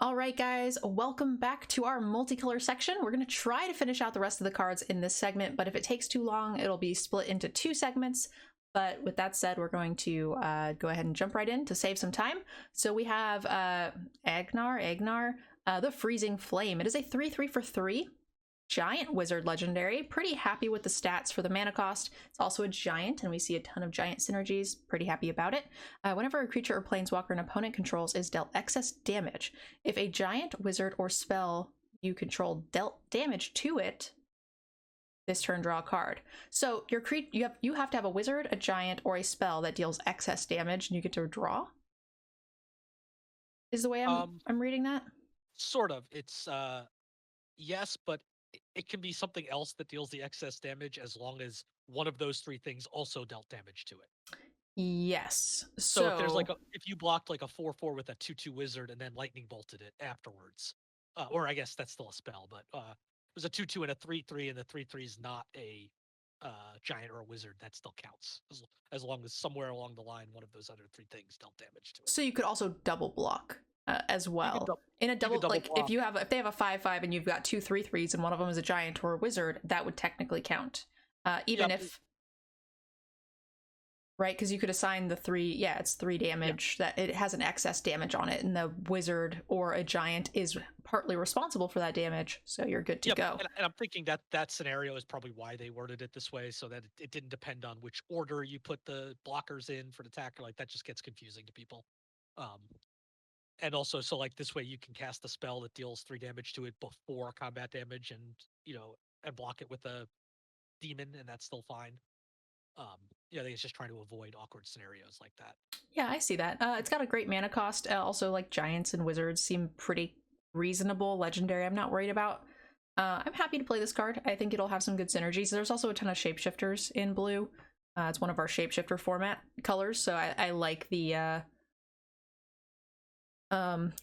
All right, guys, welcome back to our multicolor section. We're going to try to finish out the rest of the cards in this segment, but if it takes too long, it'll be split into two segments. But with that said, we're going to go ahead and jump right in to save some time. So we have Agnar, the Freezing Flame. It is a 3/3 for 3. Giant wizard legendary. Pretty happy with the stats for the mana cost. It's also a giant, and we see a ton of giant synergies. Pretty happy about it. Whenever a creature or planeswalker an opponent controls is dealt excess damage, if a giant, wizard, or spell you control dealt damage to it, this turn draw a card. So you have to have a wizard, a giant, or a spell that deals excess damage, and you get to draw. Is the way I'm reading that? Sort of. It's yes, but it can be something else that deals the excess damage as long as one of those three things also dealt damage to it. Yes. So if there's if you blocked like a 4/4 with a 2/2 wizard and then lightning bolted it afterwards, or I guess that's still a spell, but it was a 2/2 and a 3/3, and the 3/3 is not a giant or a wizard, that still counts as long as somewhere along the line one of those other three things dealt damage to it. So you could also double block as well. In a double like block. if they have a 5/5 and you've got two 3/3s and one of them is a giant or a wizard, that would technically count. Even if right, because you could assign the 3, it's 3 damage, that it has an excess damage on it, and the wizard or a giant is partly responsible for that damage, so you're good to go. And I'm thinking that scenario is probably why they worded it this way, so that it didn't depend on which order you put the blockers in for the attacker. Like, that just gets confusing to people. And also, so like this way you can cast a spell that deals 3 damage to it before combat damage, and and block it with a demon, and that's still fine. I think it's just trying to avoid awkward scenarios like that. Yeah, I see that. It's got a great mana cost. Also, like, giants and wizards seem pretty reasonable. Legendary, I'm not worried about. I'm happy to play this card. I think it'll have some good synergies. There's also a ton of shapeshifters in blue. It's one of our shapeshifter format colors, so I like the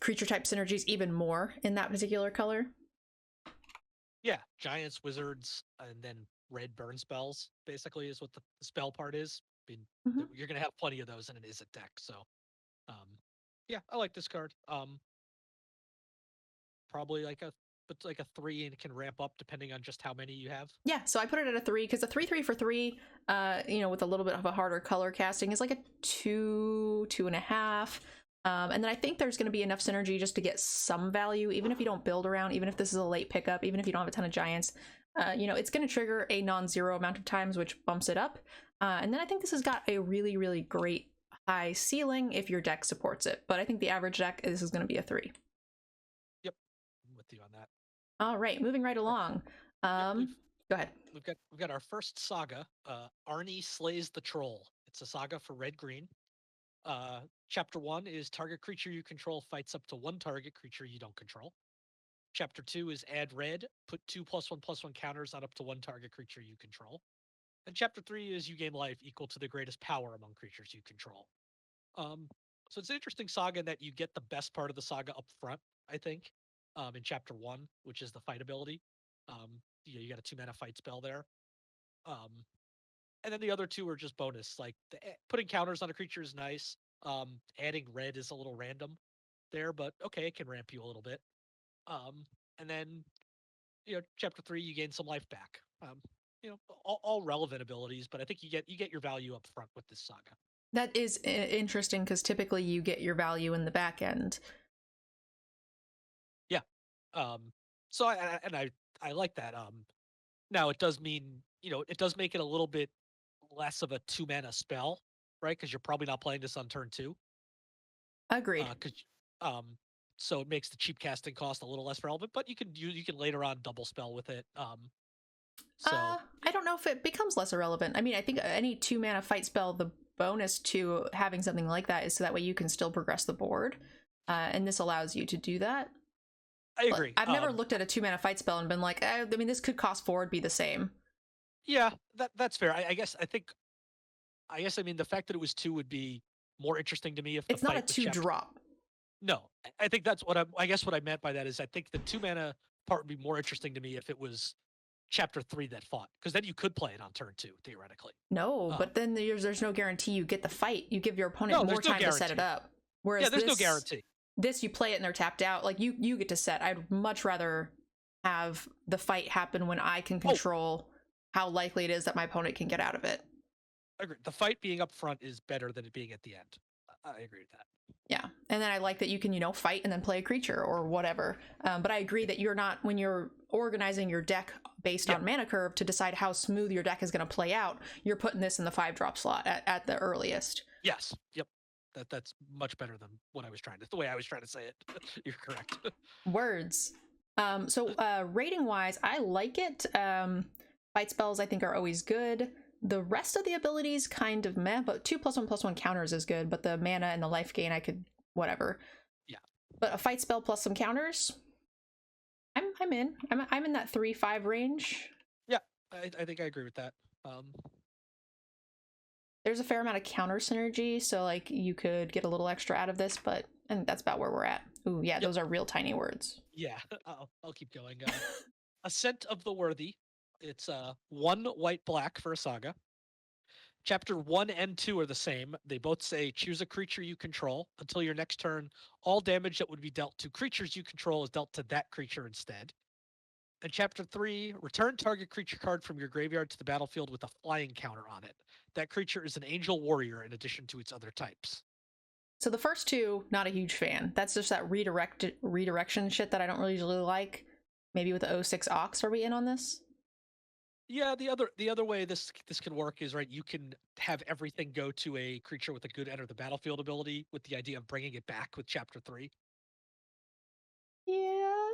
creature type synergies even more in that particular color. Yeah, giants, wizards, and then red burn spells basically is what the spell part is. I mean, you're gonna have plenty of those, and it is a deck. So, yeah, I like this card. Probably like a 3, and it can ramp up depending on just how many you have. Yeah, so I put it at a 3 because a 3/3 for 3, with a little bit of a harder color casting is like a 2.5. And then I think there's going to be enough synergy just to get some value, even if you don't build around, even if this is a late pickup, even if you don't have a ton of giants. It's going to trigger a non-zero amount of times, which bumps it up. And then I think this has got a really, really great high ceiling if your deck supports it. But I think the average deck, this is going to be a 3. Yep, I'm with you on that. All right, moving right along. Go ahead. We've got our first saga. Arnie Slays the Troll. It's a saga for red-green. Chapter 1 is target creature you control fights up to 1 target creature you don't control. Chapter 2 is add red, put 2 +1/+1 counters on up to 1 target creature you control. And chapter 3 is you gain life equal to the greatest power among creatures you control. So it's an interesting saga in that you get the best part of the saga up front, I think, in chapter 1, which is the fight ability. You got a 2 mana fight spell there. And then the other 2 are just bonus. Like, putting counters on a creature is nice. Adding red is a little random there, but okay, it can ramp you a little bit. And then, chapter 3, you gain some life back. All relevant abilities, but I think you get your value up front with this saga. That is interesting because typically you get your value in the back end. Yeah. So I like that. Now it does mean, it does make it a little bit less of a 2 mana spell, right? Because you're probably not playing this on turn 2. Agreed. So it makes the cheap casting cost a little less relevant, but you can later on double spell with it. I don't know if it becomes less irrelevant. I mean, I think any 2 mana fight spell, the bonus to having something like that is so that way you can still progress the board, and this allows you to do that. I agree. I've never looked at a 2 mana fight spell and been like, I mean, this could cost 4, it'd be the same. Yeah, that's fair. I guess I mean the fact that it was 2 would be more interesting to me if it's not a 2 drop. No, I think that's what I guess what I meant by that is I think the 2 mana part would be more interesting to me if it was chapter 3 that fought, because then you could play it on turn 2 theoretically. No, but then there's no guarantee you get the fight. You give your opponent more time to set it up. Whereas there's no guarantee. this you play it and they're tapped out. Like you get to set. I'd much rather have the fight happen when I can control how likely it is that my opponent can get out of it. I agree. The fight being up front is better than it being at the end. I agree with that. Yeah, and then I like that you can, fight and then play a creature or whatever. But I agree that you're not, when you're organizing your deck based on mana curve to decide how smooth your deck is going to play out, you're putting this in the 5-drop slot at the earliest. Yes. Yep. That's much better than the way I was trying to say it. You're correct. Words. So rating wise, I like it. Fight spells I think are always good. The rest of the abilities kind of meh, but 2+1/+1 counters is good, but the mana and the life gain I could whatever. Yeah. But a fight spell plus some counters, I'm in. I'm in that 3-5 range. Yeah, I think I agree with that. There's a fair amount of counter synergy, so like you could get a little extra out of this, but I think that's about where we're at. Ooh, yeah, those are real tiny words. Yeah, I'll keep going. Ascent of the Worthy. It's 1 white-black for a saga. Chapter 1 and 2 are the same. They both say choose a creature you control. Until your next turn, all damage that would be dealt to creatures you control is dealt to that creature instead. And Chapter 3, return target creature card from your graveyard to the battlefield with a flying counter on it. That creature is an angel warrior in addition to its other types. So the first two, not a huge fan. That's just that redirection shit that I don't really usually like. Maybe with the 06 Ox, are we in on this? Yeah, the other way this can work is, right, you can have everything go to a creature with a good enter the battlefield ability with the idea of bringing it back with Chapter 3. Yeah.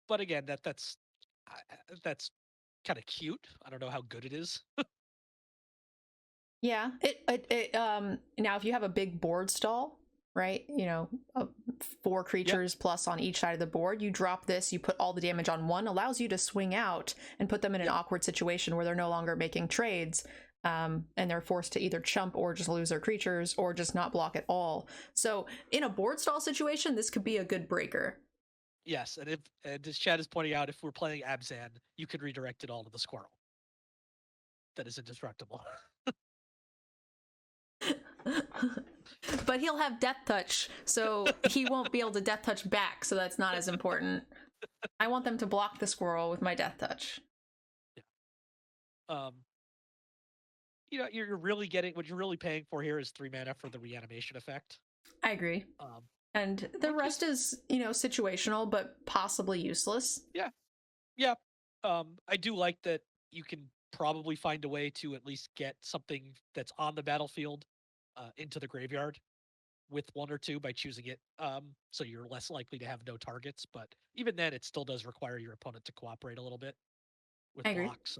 But again, that's kind of cute. I don't know how good it is. Yeah. Now if you have a big board stall, right? 4 creatures plus on each side of the board. You drop this, you put all the damage on one, allows you to swing out and put them in an awkward situation where they're no longer making trades, and they're forced to either chump or just lose their creatures or just not block at all. So in a board stall situation, this could be a good breaker. Yes, and as Chad is pointing out, if we're playing Abzan, you could redirect it all to the squirrel. That is indestructible. But he'll have Death Touch, so he won't be able to Death Touch back, so that's not as important. I want them to block the squirrel with my Death Touch. Yeah. You're really getting, what you're really paying for here is 3 mana for the reanimation effect. I agree. And the rest is, situational, but possibly useless. Yeah. Yeah. I do like that you can probably find a way to at least get something that's on the battlefield into the graveyard with 1 or 2 by choosing it. So you're less likely to have no targets, but even then it still does require your opponent to cooperate a little bit with blocks.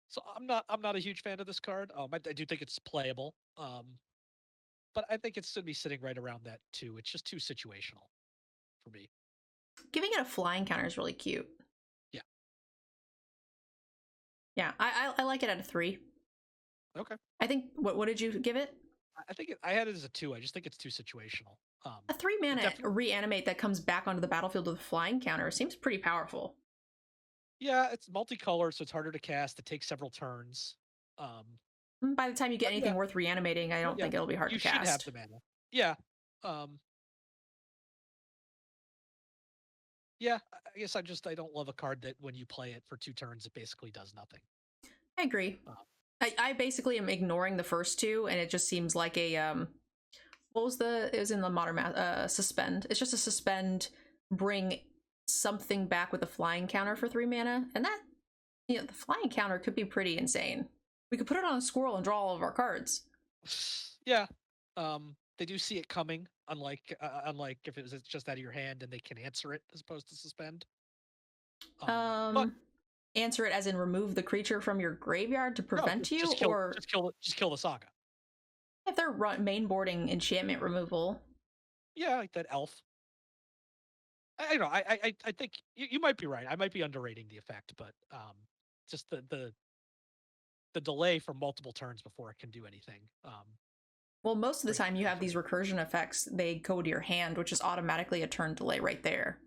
So I'm not a huge fan of this card. I do think it's playable. But I think it's going to be sitting right around that too. It's just too situational for me. Giving it a flying counter is really cute. Yeah. Yeah, I like it at a 3. Okay. I think, what did you give it? I think I had it as a 2. I just think it's too situational. A 3 mana reanimate that comes back onto the battlefield with a flying counter seems pretty powerful. Yeah, it's multicolor, so it's harder to cast. It takes several turns. By the time you get anything worth reanimating, I don't think it'll be hard to cast. You should have the mana. Yeah. Yeah, I guess I don't love a card that when you play it for 2 turns, it basically does nothing. I agree. I basically am ignoring the first 2, and it just seems like a it was in the modern suspend. It's just a suspend, bring something back with a flying counter for 3 mana, and that the flying counter could be pretty insane. We could put it on a squirrel and draw all of our cards. Yeah. They do see it coming, unlike if it was just out of your hand and they can answer it as opposed to suspend. But answer it as in remove the creature from your graveyard to prevent you, just kill the saga. If they're main boarding enchantment removal. Yeah, like that elf. I think you might be right. I might be underrating the effect, but just the delay for multiple turns before it can do anything. Well, most of the time you have these recursion effects, they go to your hand, which is automatically a turn delay right there.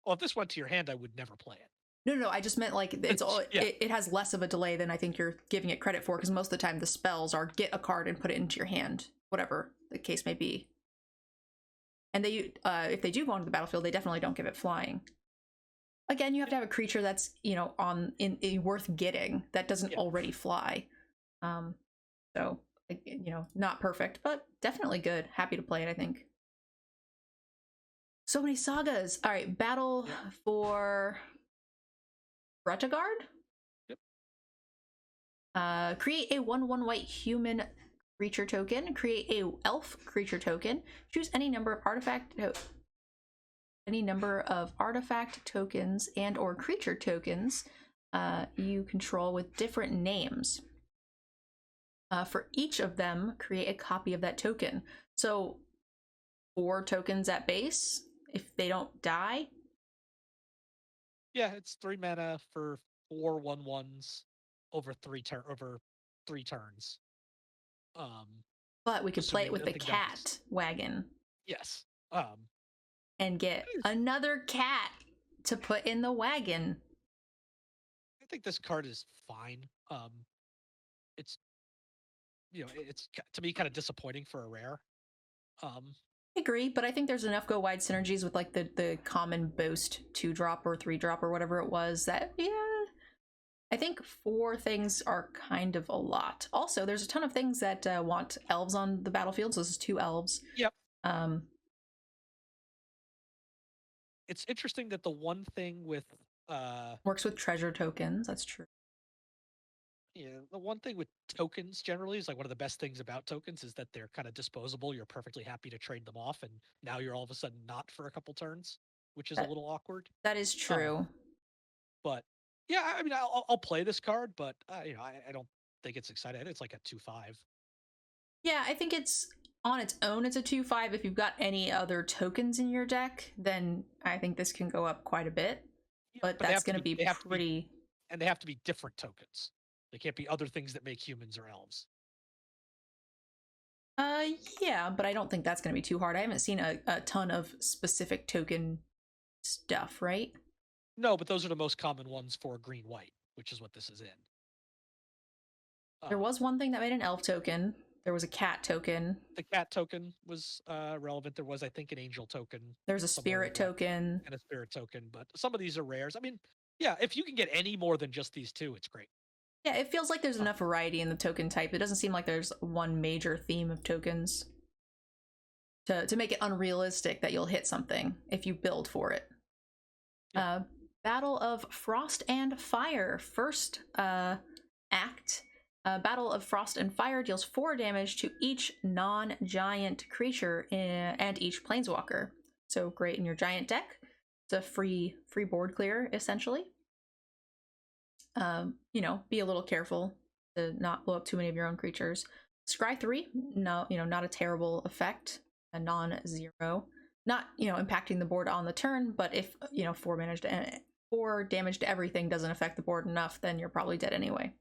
Well, if this went to your hand, I would never play it. No, I just meant like it's all it has less of a delay than I think you're giving it credit for, because most of the time the spells are get a card and put it into your hand. whatever the case may be. And they, if they do go onto the battlefield, they definitely don't give it flying. Again, you have to have a creature that's, you know, in worth getting that doesn't already fly. So, you know, not perfect, but definitely good. Happy to play it, I think. So many sagas. All right, battle for Retroguard. Yep. Create a 1/1 white human creature token. Create a elf creature token. Choose any number of artifact tokens and or creature tokens you control with different names. For each of them, create a copy of that token. So 4 tokens at base if they don't die. Yeah, it's 3 mana for 4 1/1s over 3 turns. But we could play it Assuming with the nothing cat dies. wagon. Yes. And get another cat to put in the wagon. I think this card is fine. It's, you know, it's to me kind of disappointing for a rare. I agree, but I think there's enough go wide synergies with like the common boast 2-drop or 3-drop or whatever it was that, yeah, I think 4 things are kind of a lot. Also, there's a ton of things that want elves on the battlefield, so this is 2 elves. Yep. It's interesting that the one thing with works with treasure tokens, that's true. Yeah, the one thing with tokens generally is like one of the best things about tokens is that they're kind of disposable. You're perfectly happy to trade them off, and now you're all of a sudden not for a couple turns, which is a little awkward. That is true. But yeah, I mean, I'll play this card, but you know, I don't think it's exciting. I think it's like a 2/5. Yeah, I think it's on its own. It's a 2/5. If you've got any other tokens in your deck, then I think this can go up quite a bit. Yeah, but that's going to be pretty. And they have to be different tokens. They can't be other things that make humans or elves. Yeah, but I don't think that's going to be too hard. I haven't seen a ton of specific token stuff, right? No, but those are the most common ones for green-white, which is what this is in. There was one thing that made an elf token. There was a cat token. The cat token was relevant. There was, I think, an angel token. There's a spirit token. And a spirit token, but some of these are rares. I mean, yeah, if you can get any more than just these 2, it's great. Yeah, it feels like there's enough variety in the token type. It doesn't seem like there's one major theme of tokens to make it unrealistic that you'll hit something if you build for it. Yeah. Battle of Frost and Fire. First act. Battle of Frost and Fire deals 4 damage to each non-giant creature and each planeswalker. So great in your giant deck. It's a free board clear, essentially. You know, be a little careful to not blow up too many of your own creatures. Scry 3, no, you know, not a terrible effect. A non-zero. Not, you know, impacting the board on the turn, but if, you know, 4 damage to everything doesn't affect the board enough, then you're probably dead anyway.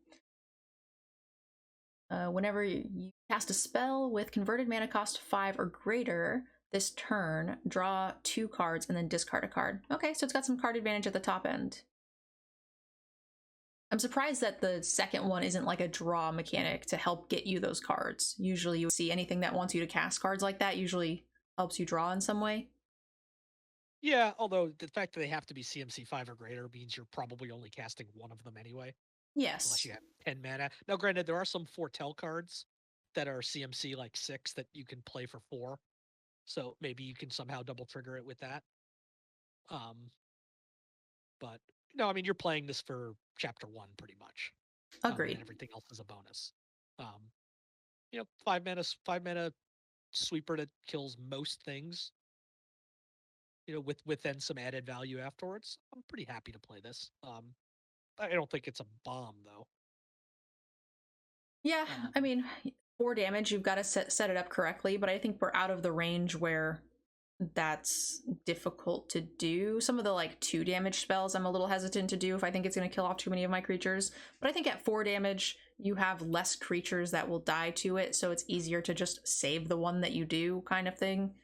Whenever you cast a spell with converted mana cost 5 or greater this turn, draw 2 cards and then discard a card. Okay, so it's got some card advantage at the top end. I'm surprised that the second one isn't like a draw mechanic to help get you those cards. Usually you see anything that wants you to cast cards like that usually helps you draw in some way. Yeah, although the fact that they have to be CMC 5 or greater means you're probably only casting one of them anyway. Yes. Unless you have 10 mana. Now, granted, there are some foretell cards that are CMC like 6 that you can play for 4. So maybe you can somehow double trigger it with that. But no, I mean, you're playing this for chapter 1 pretty much. Agreed. And everything else is a bonus. You know, 5 mana sweeper that kills most things. You know, with then some added value afterwards. I'm pretty happy to play this. I don't think it's a bomb though. Yeah, I mean, 4 damage, you've got to set it up correctly, but I think we're out of the range where that's difficult to do. Some of the like 2 damage spells I'm a little hesitant to do if I think it's going to kill off too many of my creatures, but I think at 4 damage you have less creatures that will die to it, so it's easier to just save the one that you do kind of thing.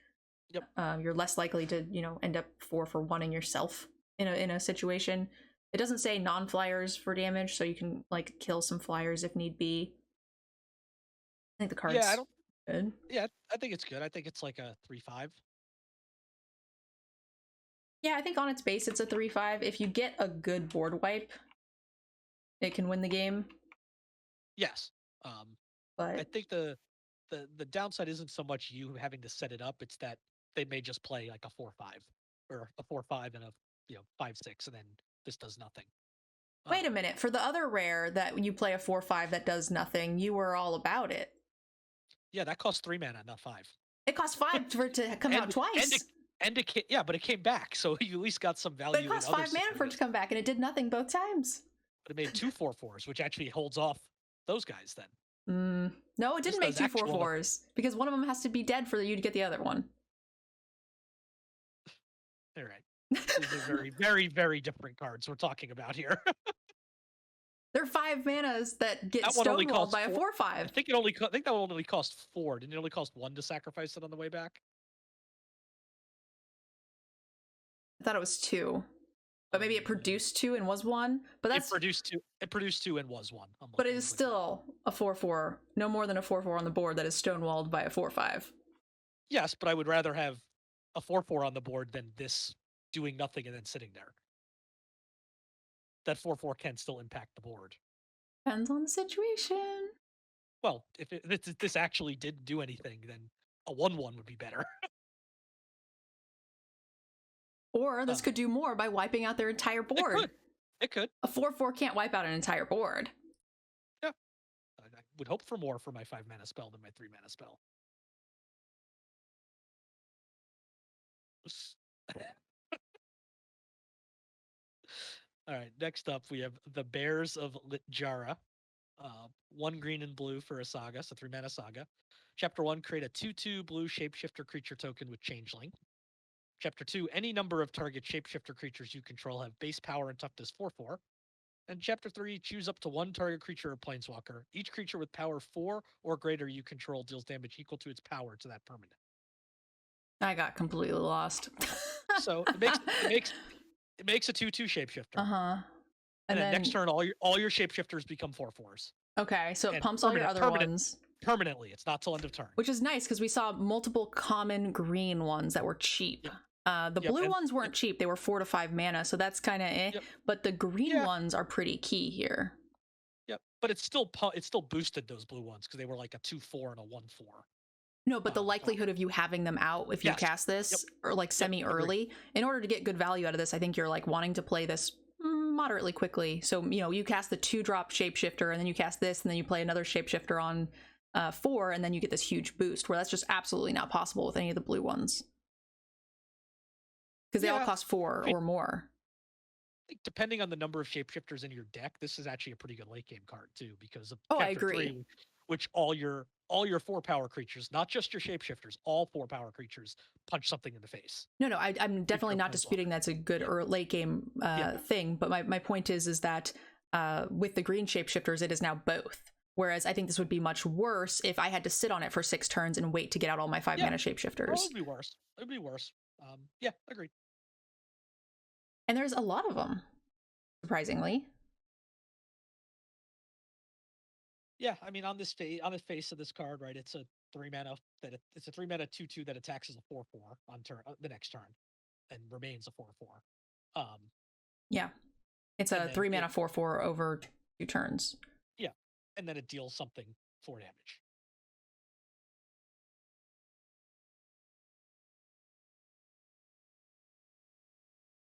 Yep. You're less likely to, you know, end up 4 for 1-ing yourself in a situation. It doesn't say non-flyers for damage, so you can like kill some flyers if need be. I think the cards. Yeah, Good. Yeah, I think it's good. I think it's like a 3/5. Yeah, I think on its base it's a 3/5. If you get a good board wipe, it can win the game. Yes. Um, I But think the downside isn't so much you having to set it up; it's that they may just play like a 4/5 or a 4/5 and a 5/6, and then this does nothing. wait a Um, minute, for the other rare that you play a 4/5 that does nothing, you were all about it. yeah, that costs 3 mana, not 5. It costs 5 for it to come out And twice. yeah, but it came back, so you at least got some But it value in cost other 5 mana for it to situations. come back, and it did nothing both times. But it made 2/4/4s, which actually holds off those guys. Then No, it this didn't make does two actual. 4/4s because one of them has to be dead for you to get the other one. All right, these are very, very, very different cards we're talking about here. They're 5 manas that get That one only stonewalled costs by a 4. 4/5. I think that one only cost 4. Didn't it only cost 1 to sacrifice it on the way back? I thought it was 2. But maybe it produced 2 and was 1. But that's It produced 2. It produced 2 and was 1. but it is still a 4/4. No more than a 4/4 on the board that is stonewalled by a 4/5. Yes, but I would rather have a 4/4 on the board than this doing nothing and then sitting there. That 4/4 can still impact the board. Depends on the situation. Well, if this actually didn't do anything, then a 1/1 would be better. Or this could do more by wiping out their entire board. It could. A 4/4 can't wipe out an entire board. Yeah. I would hope for more for my 5 mana spell than my 3 mana spell. All right. Next up, we have the Bears of Litjarrah. 1 green and blue for a saga, so 3 mana saga. Chapter 1, create a 2/2 blue shapeshifter creature token with changeling. Chapter 2, any number of target shapeshifter creatures you control have base power and toughness 4/4. And Chapter 3, choose up to 1 target creature or planeswalker. Each creature with power 4 or greater you control deals damage equal to its power to that permanent. I got completely lost. So it makes a 2/2 shapeshifter. Uh-huh. And then next turn, all your shapeshifters become 4/4s. Okay, so it And pumps all your other ones. Permanently. It's not till end of turn. Which is nice because we saw multiple common green ones that were cheap. The blue ones weren't cheap. They were 4 to 5 mana, so that's kind of eh. Yep. But the green ones are pretty key here. Yep. But it's still boosted those blue ones because they were like a 2/4 and a 1/4. No, but the likelihood of you having them out if you cast this or like semi-early, in order to get good value out of this, I think you're like wanting to play this moderately quickly. So, you cast the 2-drop shapeshifter and then you cast this and then you play another shapeshifter on 4 and then you get this huge boost where that's just absolutely not possible with any of the blue ones. Because they all cost 4 or more. Depending on the number of shapeshifters in your deck, this is actually a pretty good late game card too, because of I agree. 3, which all your 4 power creatures, not just your shapeshifters, all 4 power creatures punch something in the face. No, I'm definitely not disputing that's a good or late game thing. But my point is that with the green shapeshifters, it is now both. Whereas I think this would be much worse if I had to sit on it for 6 turns and wait to get out all my 5 mana shapeshifters. It would be worse. It would be worse. Yeah, agreed. And there's a lot of them, surprisingly. Yeah, I mean on the face of this card, right? It's a 3 mana it's a 3 mana 2/2 that attacks as a 4/4 on turn the next turn, and remains a 4/4. Yeah, it's a 3 mana 4/4 over 2 turns. Yeah, and then it deals something 4 damage.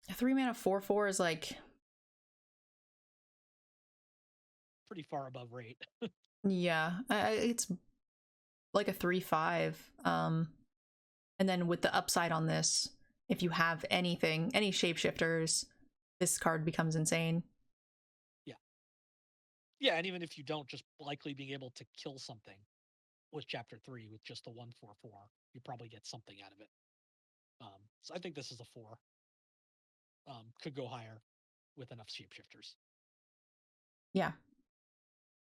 A 3 mana 4/4 is like pretty far above rate. Yeah, it's like a 3/5. And then with the upside on this, if you have any shapeshifters, this card becomes insane. Yeah, and even if you don't, just likely being able to kill something with Chapter 3 with just the 1/4/4, you probably get something out of it. So I think this is a 4. Could go higher with enough shapeshifters. Yeah,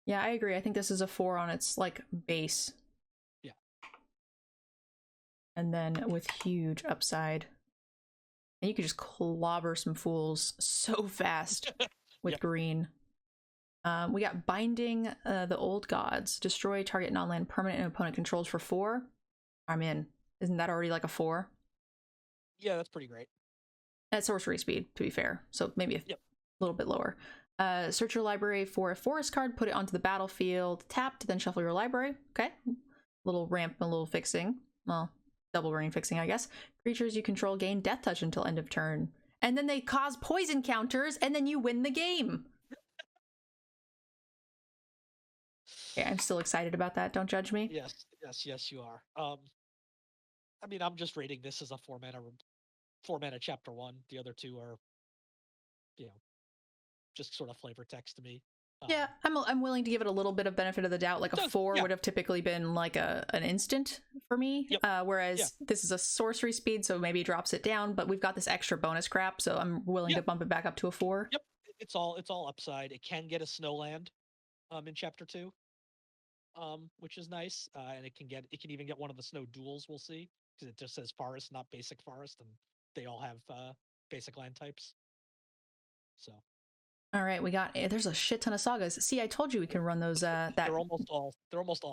I agree. I think this is a 4 on its like base. Yeah. And then with huge upside. And you could just clobber some fools so fast with green. We got Binding the Old Gods. Destroy target non-land permanent and opponent controls for 4. I'm in. Isn't that already like a 4? Yeah, that's pretty great. At sorcery speed, to be fair. So maybe a little bit lower. Search your library for a forest card, put it onto the battlefield, tapped, then shuffle your library. Okay. Little ramp, a little fixing. Well, double rain fixing, I guess. Creatures you control gain death touch until end of turn. And then they cause poison counters, and then you win the game. Yeah, I'm still excited about that. Don't judge me. Yes, you are. I mean, I'm just rating this as a 4-mana chapter 1. The other 2 are, just sort of flavor text to me. Yeah, I'm willing to give it a little bit of benefit of the doubt. Like a 4 would have typically been like an instant for me, whereas this is a sorcery speed, so maybe it drops it down. But we've got this extra bonus crap, so I'm willing to bump it back up to a 4. Yep, it's all upside. It can get a snowland, in chapter 2, which is nice, and it can even get one of the snow duels. We'll see, because it just says forest, not basic forest, and they all have basic land types. So. All right, there's a shit ton of sagas. See, I told you we can run those. They're almost all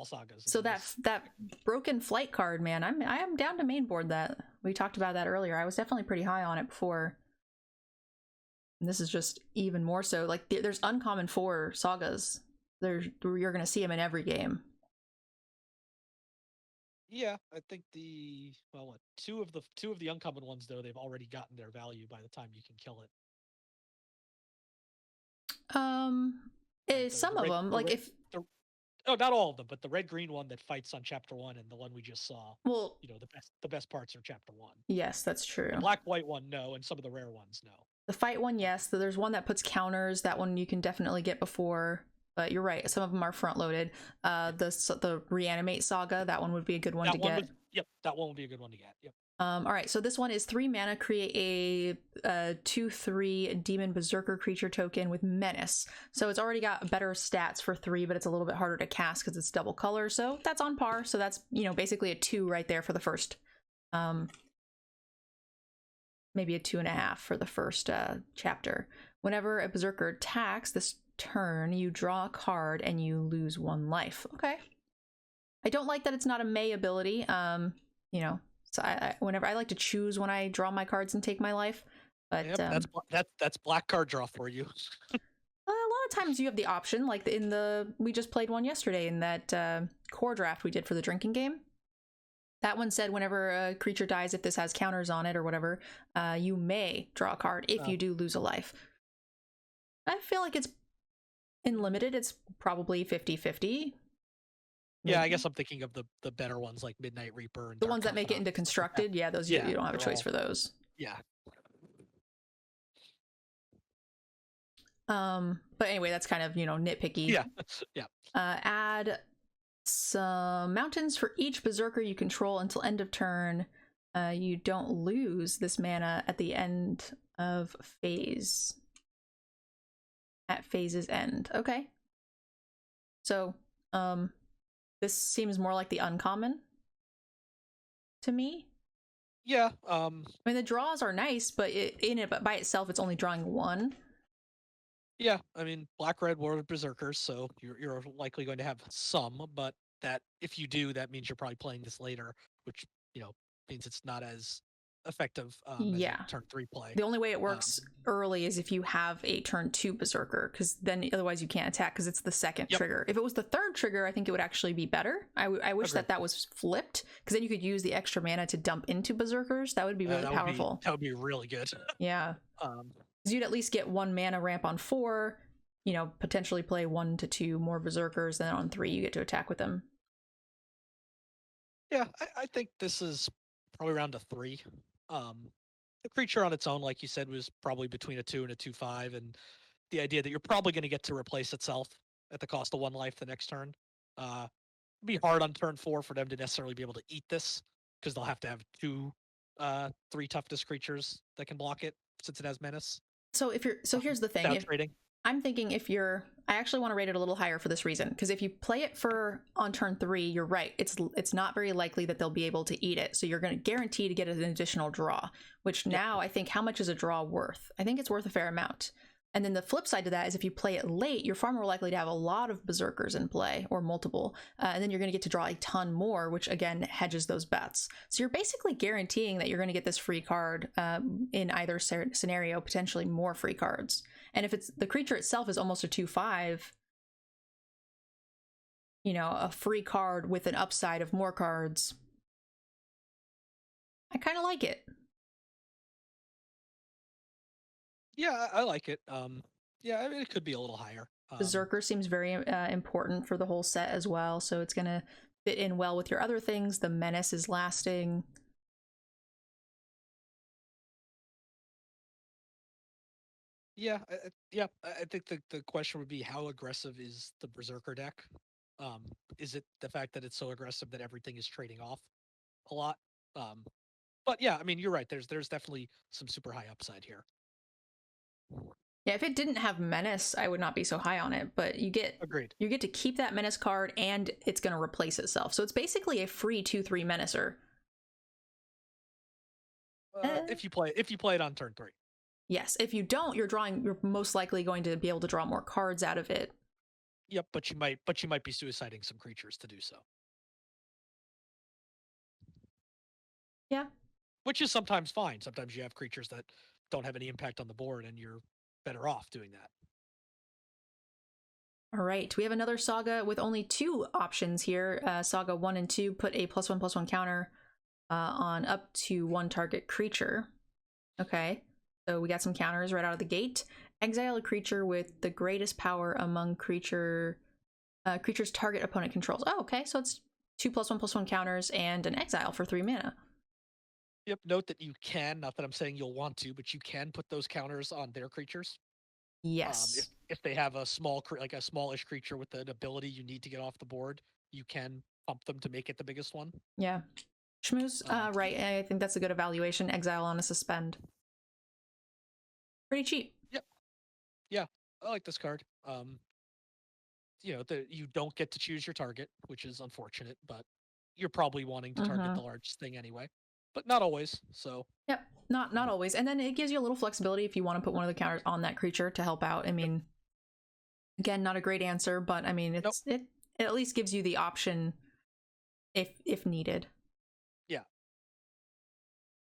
sagas. So that broken flight card, man, I am down to mainboard that. We talked about that earlier. I was definitely pretty high on it before. And this is just even more so. Like there's uncommon 4 sagas. You're gonna see them in every game. Yeah, I think two of the uncommon ones though, they've already gotten their value by the time you can kill it. Some of them, like if not all of them, but the red-green one that fights on chapter 1 and the one we just saw. Well, the best parts are chapter 1. Yes, that's true. The black-white one, no, and some of the rare ones, no. The fight one, yes. There's one that puts counters. That one you can definitely get before. But you're right. Some of them are front-loaded. The reanimate saga, that one would be a good one to get. That one would be a good one to get. Yep. All right, so this one is 3 mana, create a 2/3 demon berserker creature token with menace. So it's already got better stats for 3, but it's a little bit harder to cast because it's double color. So that's on par. So that's, basically a 2 right there for the first. Maybe a 2.5 for the first chapter. Whenever a berserker attacks this turn, you draw a card and you lose 1 life. Okay. I don't like that it's not a May ability. So whenever I like to choose when I draw my cards and take my life, but that's black card draw for you. A lot of times you have the option, like we just played one yesterday in that core draft we did for the drinking game. That one said whenever a creature dies, if this has counters on it or whatever, you may draw a card if you do lose a life. I feel like it's in limited, it's probably 50-50. Yeah, I guess I'm thinking of the better ones like Midnight Reaper and the ones that make it into constructed. Yeah, those you don't have a choice for those. Yeah. But anyway, that's kind of nitpicky. Yeah. Yeah. Add some mountains for each berserker you control until end of turn. You don't lose this mana at the end of phase. At phase's end. Okay. So, this seems more like the uncommon to me. Yeah. I mean, the draws are nice, but by itself, it's only drawing 1. Yeah, I mean, black-red World Berserkers, so you're likely going to have some, but that if you do, that means you're probably playing this later, which means it's not as effective as turn 3 play. The only way it works early is if you have a turn 2 berserker, because then otherwise you can't attack because it's the second trigger. If it was the third trigger, I think it would actually be better. I wish that was flipped, because then you could use the extra mana to dump into berserkers. That would be really powerful. That would be really good. Yeah. Because you'd at least get 1 mana ramp on 4, potentially play 1 to 2 more berserkers, then on 3 you get to attack with them. Yeah, I think this is probably around a 3. The creature on its own, like you said, was probably between a 2 and a 2/5, and the idea that you're probably going to get to replace itself at the cost of 1 life the next turn. It'd be hard on turn 4 for them to necessarily be able to eat this, because they'll have to have 3 toughness creatures that can block it since it has menace. So here's the thing. I'm thinking I actually want to rate it a little higher for this reason, because if you play it on turn 3, you're right. It's not very likely that they'll be able to eat it. So you're going to guarantee to get an additional draw, which now I think, how much is a draw worth? I think it's worth a fair amount. And then the flip side to that is if you play it late, you're far more likely to have a lot of berserkers in play, or multiple, and then you're going to get to draw a ton more, which again hedges those bets. So you're basically guaranteeing that you're going to get this free card in either scenario, potentially more free cards. And if it's the creature itself is almost a 2/5, you know, a free card with an upside of more cards, I kind of like it. Yeah, I like it. Yeah, I mean, it could be a little higher. Berserker seems very important for the whole set as well, so it's going to fit in well with your other things. The menace is lasting. Yeah, I think the question would be, how aggressive is the Berserker deck? Is it the fact that it's so aggressive that everything is trading off a lot? But yeah, I mean, you're right. There's definitely some super high upside here. Yeah, if it didn't have menace, I would not be so high on it. But Agreed. You get to keep that menace card, and it's going to replace itself. So it's basically a free 2/3 menacer. If you play it on turn 3. Yes, if you don't, you're most likely going to be able to draw more cards out of it. Yep, but you might be suiciding some creatures to do so. Yeah. Which is sometimes fine. Sometimes you have creatures that don't have any impact on the board, and you're better off doing that. All right, we have another Saga with only 2 options here. Saga 1 and 2 put a +1/+1 counter on up to 1 target creature. Okay, so we got some counters right out of the gate. Exile a creature with the greatest power among creature's target opponent controls. Oh, okay, so it's 2 +1/+1 counters and an exile for 3 mana. Yep. Note that you can, not that I'm saying you'll want to, but you can put those counters on their creatures. Yes. If they have a smallish creature with an ability you need to get off the board, you can pump them to make it the biggest one. Yeah. Shmooze, right. I think that's a good evaluation. Exile on a suspend. Pretty cheap. Yep. Yeah, I like this card. You know, you don't get to choose your target, which is unfortunate, but you're probably wanting to target the largest thing anyway. But not always, so. Yep, not always. And then it gives you a little flexibility if you want to put one of the counters on that creature to help out. I mean, again, not a great answer, but I mean, it at least gives you the option if needed. Yeah.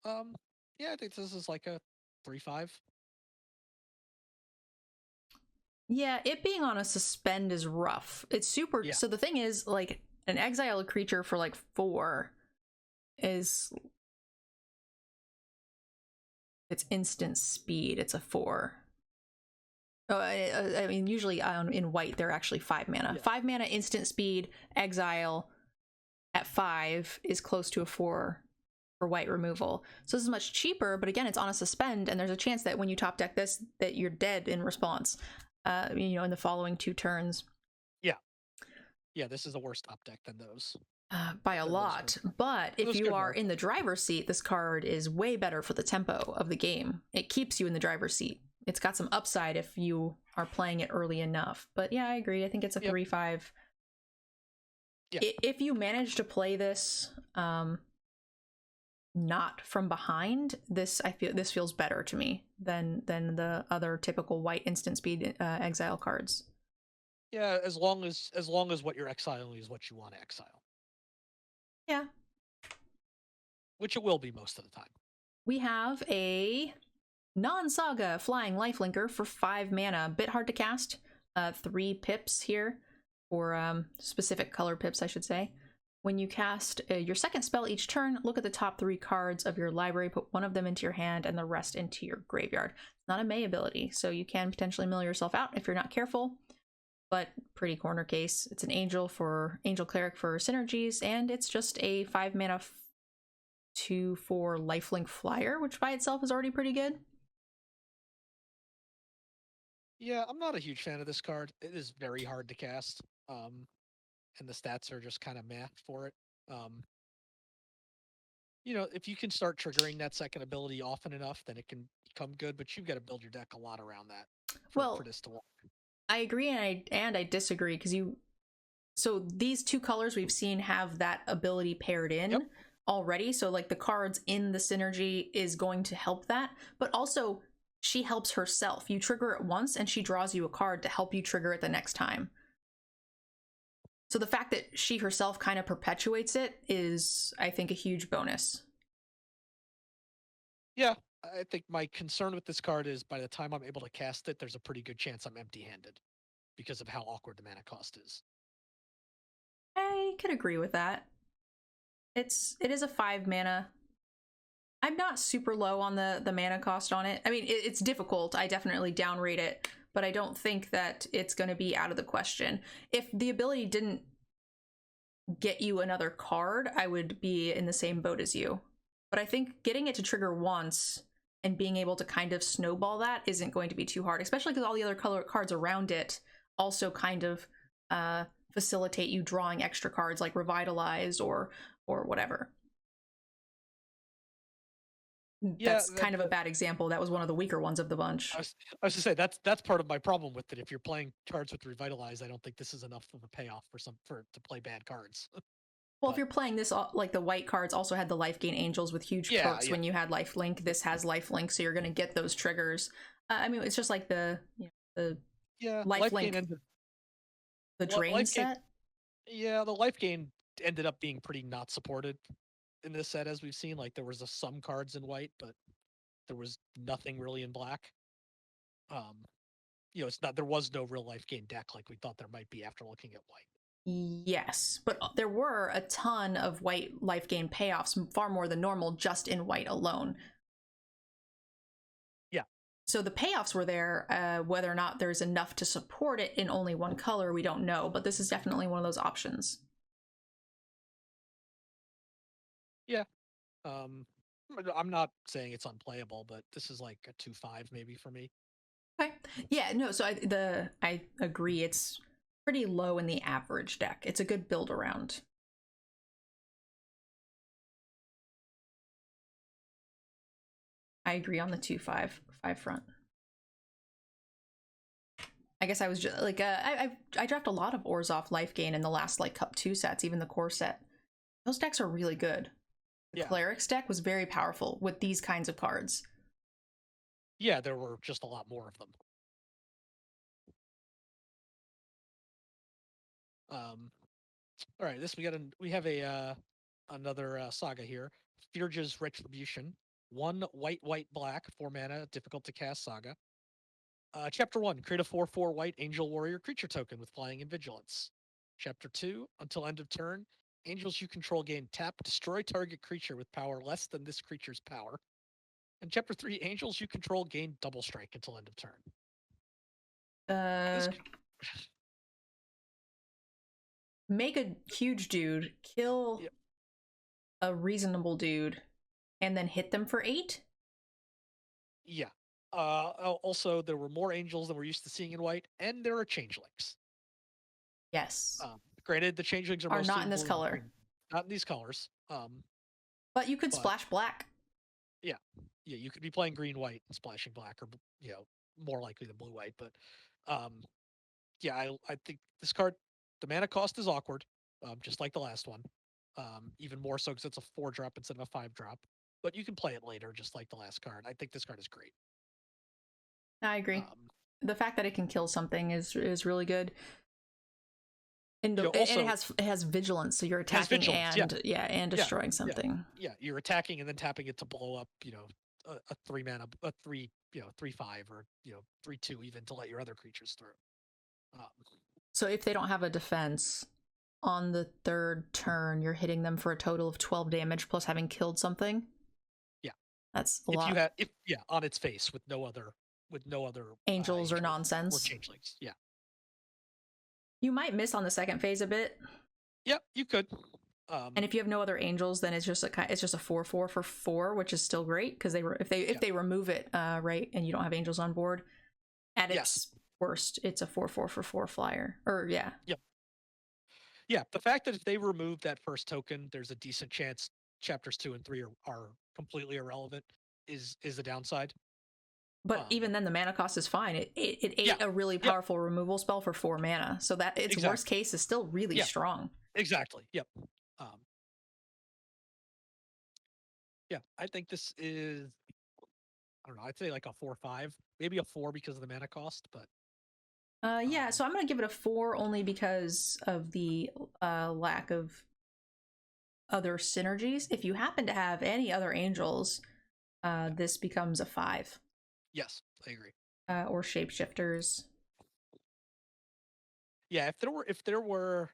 Yeah, I think this is like a 3/5. Yeah, it being on a suspend is rough. It's super. Yeah. So the thing is, like, an exile creature for like 4 is. It's instant speed. It's a 4. Oh, I mean, usually in white, they're actually 5 mana. Yeah. 5 mana instant speed, exile at 5 is close to a 4 for white removal. So this is much cheaper, but again, it's on a suspend, and there's a chance that when you top deck this, that you're dead in response, you know, in the following 2 turns. Yeah. Yeah, this is a worse top deck than those. By a lot, but if you are in the driver's seat, this card is way better for the tempo of the game. It keeps you in the driver's seat. It's got some upside if you are playing it early enough. But yeah, I agree. I think it's a 3/5. Yeah. If you manage to play this not from behind, this feels better to me than the other typical white instant speed exile cards. Yeah, as long as what you're exiling is what you want to exile. Yeah. Which it will be most of the time. We have a non-saga flying Lifelinker for 5 mana. Bit hard to cast. 3 pips here, or specific color pips, I should say. When you cast your second spell each turn, look at the top 3 cards of your library, put one of them into your hand and the rest into your graveyard. It's not a May ability, so you can potentially mill yourself out if you're not careful. But pretty corner case. It's an angel cleric for synergies, and it's just a 5 mana 2/4 lifelink flyer, which by itself is already pretty good. Yeah, I'm not a huge fan of this card. It is very hard to cast, and the stats are just kind of meh for it. You know, if you can start triggering that second ability often enough, then it can become good. But you've got to build your deck a lot around that for this to work. I agree and I disagree, because so these 2 colors we've seen have that ability paired in already. So like the cards in the synergy is going to help that, but also she helps herself. You trigger it once and she draws you a card to help you trigger it the next time. So the fact that she herself kind of perpetuates it is, I think, a huge bonus. Yeah, I think my concern with this card is by the time I'm able to cast it, there's a pretty good chance I'm empty-handed because of how awkward the mana cost is. I could agree with that. It is a 5 mana. I'm not super low on the mana cost on it. I mean, it's difficult. I definitely downrate it, but I don't think that it's going to be out of the question. If the ability didn't get you another card, I would be in the same boat as you. But I think getting it to trigger once and being able to kind of snowball that isn't going to be too hard, especially because all the other color cards around it also kind of facilitate you drawing extra cards like Revitalize or whatever. Yeah, that's kind of a bad example. That was one of the weaker ones of the bunch. I was to say that's part of my problem with it. If you're playing cards with Revitalize, I don't think this is enough of a payoff to play bad cards. Well, if you're playing this, like the white cards also had the life gain angels with huge perks when you had Lifelink. This has Lifelink, so you're going to get those triggers. I mean, it's just like the Lifelink, the drain set. Yeah, the life gain ended up being pretty not supported in this set, as we've seen. Like there was some cards in white, but there was nothing really in black. It's not, there was no real life gain deck like we thought there might be after looking at white. Yes, but there were a ton of white life gain payoffs, far more than normal, just in white alone. Yeah. So the payoffs were there. Whether or not there's enough to support it in only one color, we don't know, but this is definitely one of those options. Yeah. I'm not saying it's unplayable, but this is like a 2-5 maybe for me. Okay. Yeah, no, so I agree. It's pretty low in the average deck. It's a good build around. I agree on the 2-5 front. I guess I was just like I draft a lot of Orzhov life gain in the last like Cup 2 sets, even the core set. Those decks are really good. The Clerics deck was very powerful with these kinds of cards. Yeah, there were just a lot more of them. All right, we have another saga here. Fergus Retribution. 1 white black 4 mana difficult to cast saga. Chapter 1, create a 4/4 white angel warrior creature token with flying and vigilance. Chapter 2, until end of turn, angels you control gain tap, destroy target creature with power less than this creature's power. And chapter 3, angels you control gain double strike until end of turn. Make a huge dude, kill a reasonable dude, and then hit them for 8? Yeah. Also, there were more angels than we're used to seeing in white, and there are changelings. Yes. Granted, the changelings are not in this color. Not in these colors. But you could splash black. Yeah. Yeah, you could be playing green-white and splashing black, or more likely than blue-white. But I think this card, the mana cost is awkward, just like the last one. Even more so because it's a 4-drop instead of a 5-drop. But you can play it later, just like the last card. I think this card is great. I agree. The fact that it can kill something is really good. And, and it has vigilance, so you're attacking and destroying something. Yeah, you're attacking and then tapping it to blow up, a 3 mana, a 3, 3/5 or 3/2 even to let your other creatures through. So if they don't have a defense on the 3rd turn, you're hitting them for a total of 12 damage plus having killed something. Yeah, that's a lot. On its face with no other angels or nonsense or changelings. Yeah. You might miss on the second phase a bit. Yeah, you could. And if you have no other angels, then it's just a 4/4 for 4, which is still great because if they remove it right and you don't have angels on board, at its worst, it's a 4/4 for 4 flyer. Yeah, the fact that if they remove that first token, there's a decent chance chapters 2 and 3 are completely irrelevant is the downside. But even then, the mana cost is fine. It ate a really powerful removal spell for 4 mana, so that its worst case is still really strong. Exactly. Yep. I think this is I don't know. I'd say like a 4/5, maybe a 4 because of the mana cost, but Yeah, so I'm gonna give it a 4 only because of the lack of other synergies. If you happen to have any other angels, this becomes a 5. yes, I agree. Or shapeshifters. Yeah, if there were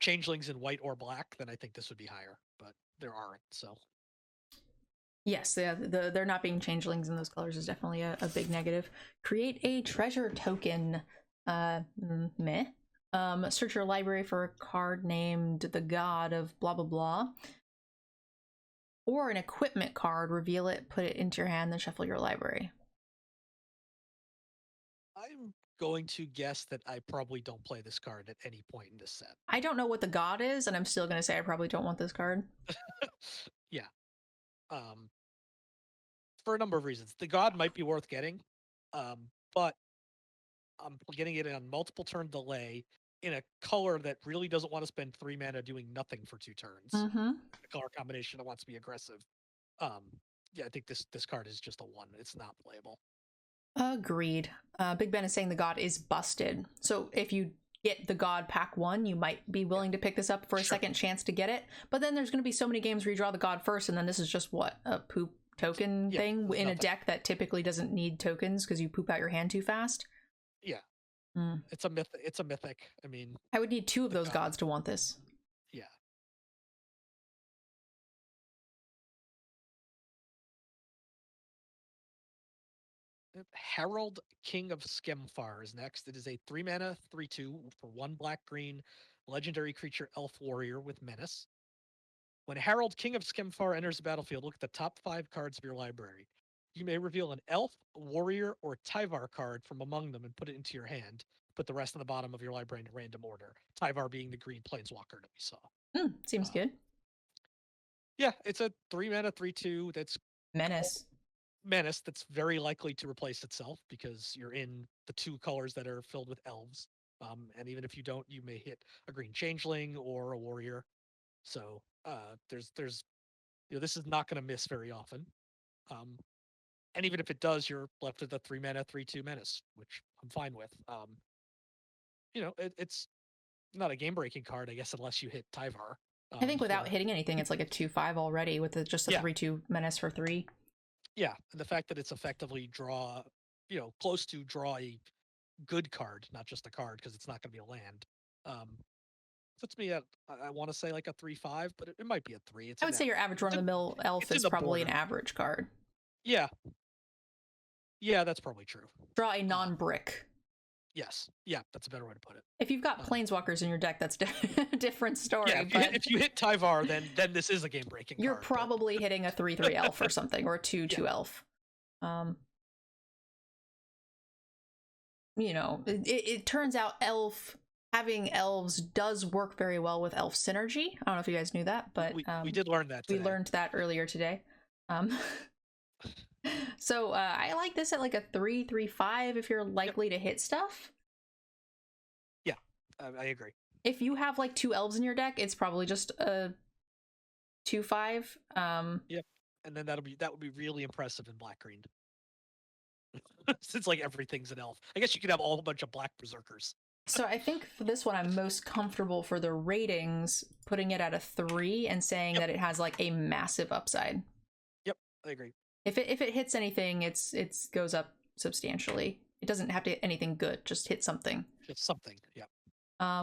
changelings in white or black, then I think this would be higher, but there aren't. So Yes, there not being changelings in those colors is definitely a big negative. Create a treasure token. Meh. Search your library for a card named the God of blah blah blah. Or an equipment card, reveal it, put it into your hand, then shuffle your library. I'm going to guess that I probably don't play this card at any point in this set. I don't know what the God is, and I'm still going to say I probably don't want this card. Yeah. For a number of reasons. The God might be worth getting, but I'm getting it on multiple turn delay in a color that really doesn't want to spend 3 mana doing nothing for 2 turns. Mm-hmm. A color combination that wants to be aggressive. Yeah, I think this card is just a 1. It's not playable. Agreed. Big Ben is saying the God is busted. So if you get the God pack 1, you might be willing to pick this up for a second chance to get it. But then there's going to be so many games where you draw the God first, and then this is just what, a poop token thing in a deck that typically doesn't need tokens because you poop out your hand too fast. Yeah. It's a mythic. I mean, I would need 2 of those gods to want this. Yeah. Herald, King of Skemfar is next. It is a 3 mana 3/2 for 1 black green legendary creature elf warrior with menace. When Herald, King of Skemfar enters the battlefield, look at the top 5 cards of your library. You may reveal an elf, warrior, or Tyvar card from among them and put it into your hand. Put the rest on the bottom of your library in random order. Tyvar being the green planeswalker that we saw. Seems good. Yeah, it's a 3 mana 3/2 that's menace that's very likely to replace itself because you're in the 2 colors that are filled with elves. And even if you don't, you may hit a green changeling or a warrior. So there's this is not going to miss very often. And even if it does, you're left with a 3 mana 3/2 menace, which I'm fine with. It's not a game breaking card, I guess, unless you hit Tyvar. I think without hitting anything, it's like a 2/5 already with just a 3/2 menace for 3. Yeah, and the fact that it's effectively close to draw a good card, not just a card, because it's not going to be a land. Puts me at, I want to say like a 3/5, but it might be a 3. I would say your average run-of-the-mill elf is probably an average card. Yeah, that's probably true. Draw a non-brick. Yes, yeah, that's a better way to put it. If you've got planeswalkers in your deck, that's a different story. Yeah, if you hit Tyvar, then this is a game breaking. You're probably hitting a 3/3 elf or something, or a 2/2 elf. It turns out having elves does work very well with elf synergy. I don't know if you guys knew that, but we did learn that today. We learned that earlier today. So I like this at like a 3/3/5 if you're likely to hit stuff. Yeah, I agree. If you have like 2 elves in your deck, it's probably just a 2/5. Yep, and then that would be really impressive in black green. Since like everything's an elf, I guess you could have a bunch of black berserkers. So I think for this one, I'm most comfortable for the ratings putting it at a 3 and saying that it has like a massive upside. Yep, I agree. If it hits anything, it goes up substantially. It doesn't have to hit anything good, just hit something. Just something, yeah.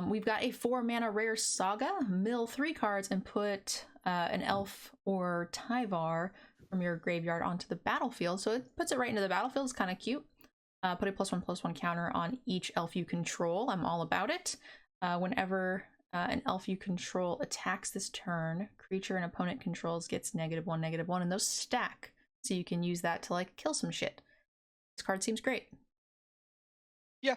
We've got a 4 mana rare Saga. Mill 3 cards and put an elf or Tyvar from your graveyard onto the battlefield. So it puts it right into the battlefield. It's kind of cute. Put a +1/+1 counter on each elf you control. I'm all about it. Whenever an elf you control attacks this turn, creature an opponent controls gets -1/-1, and those stack. So you can use that to like kill some shit. This card seems great. Yeah.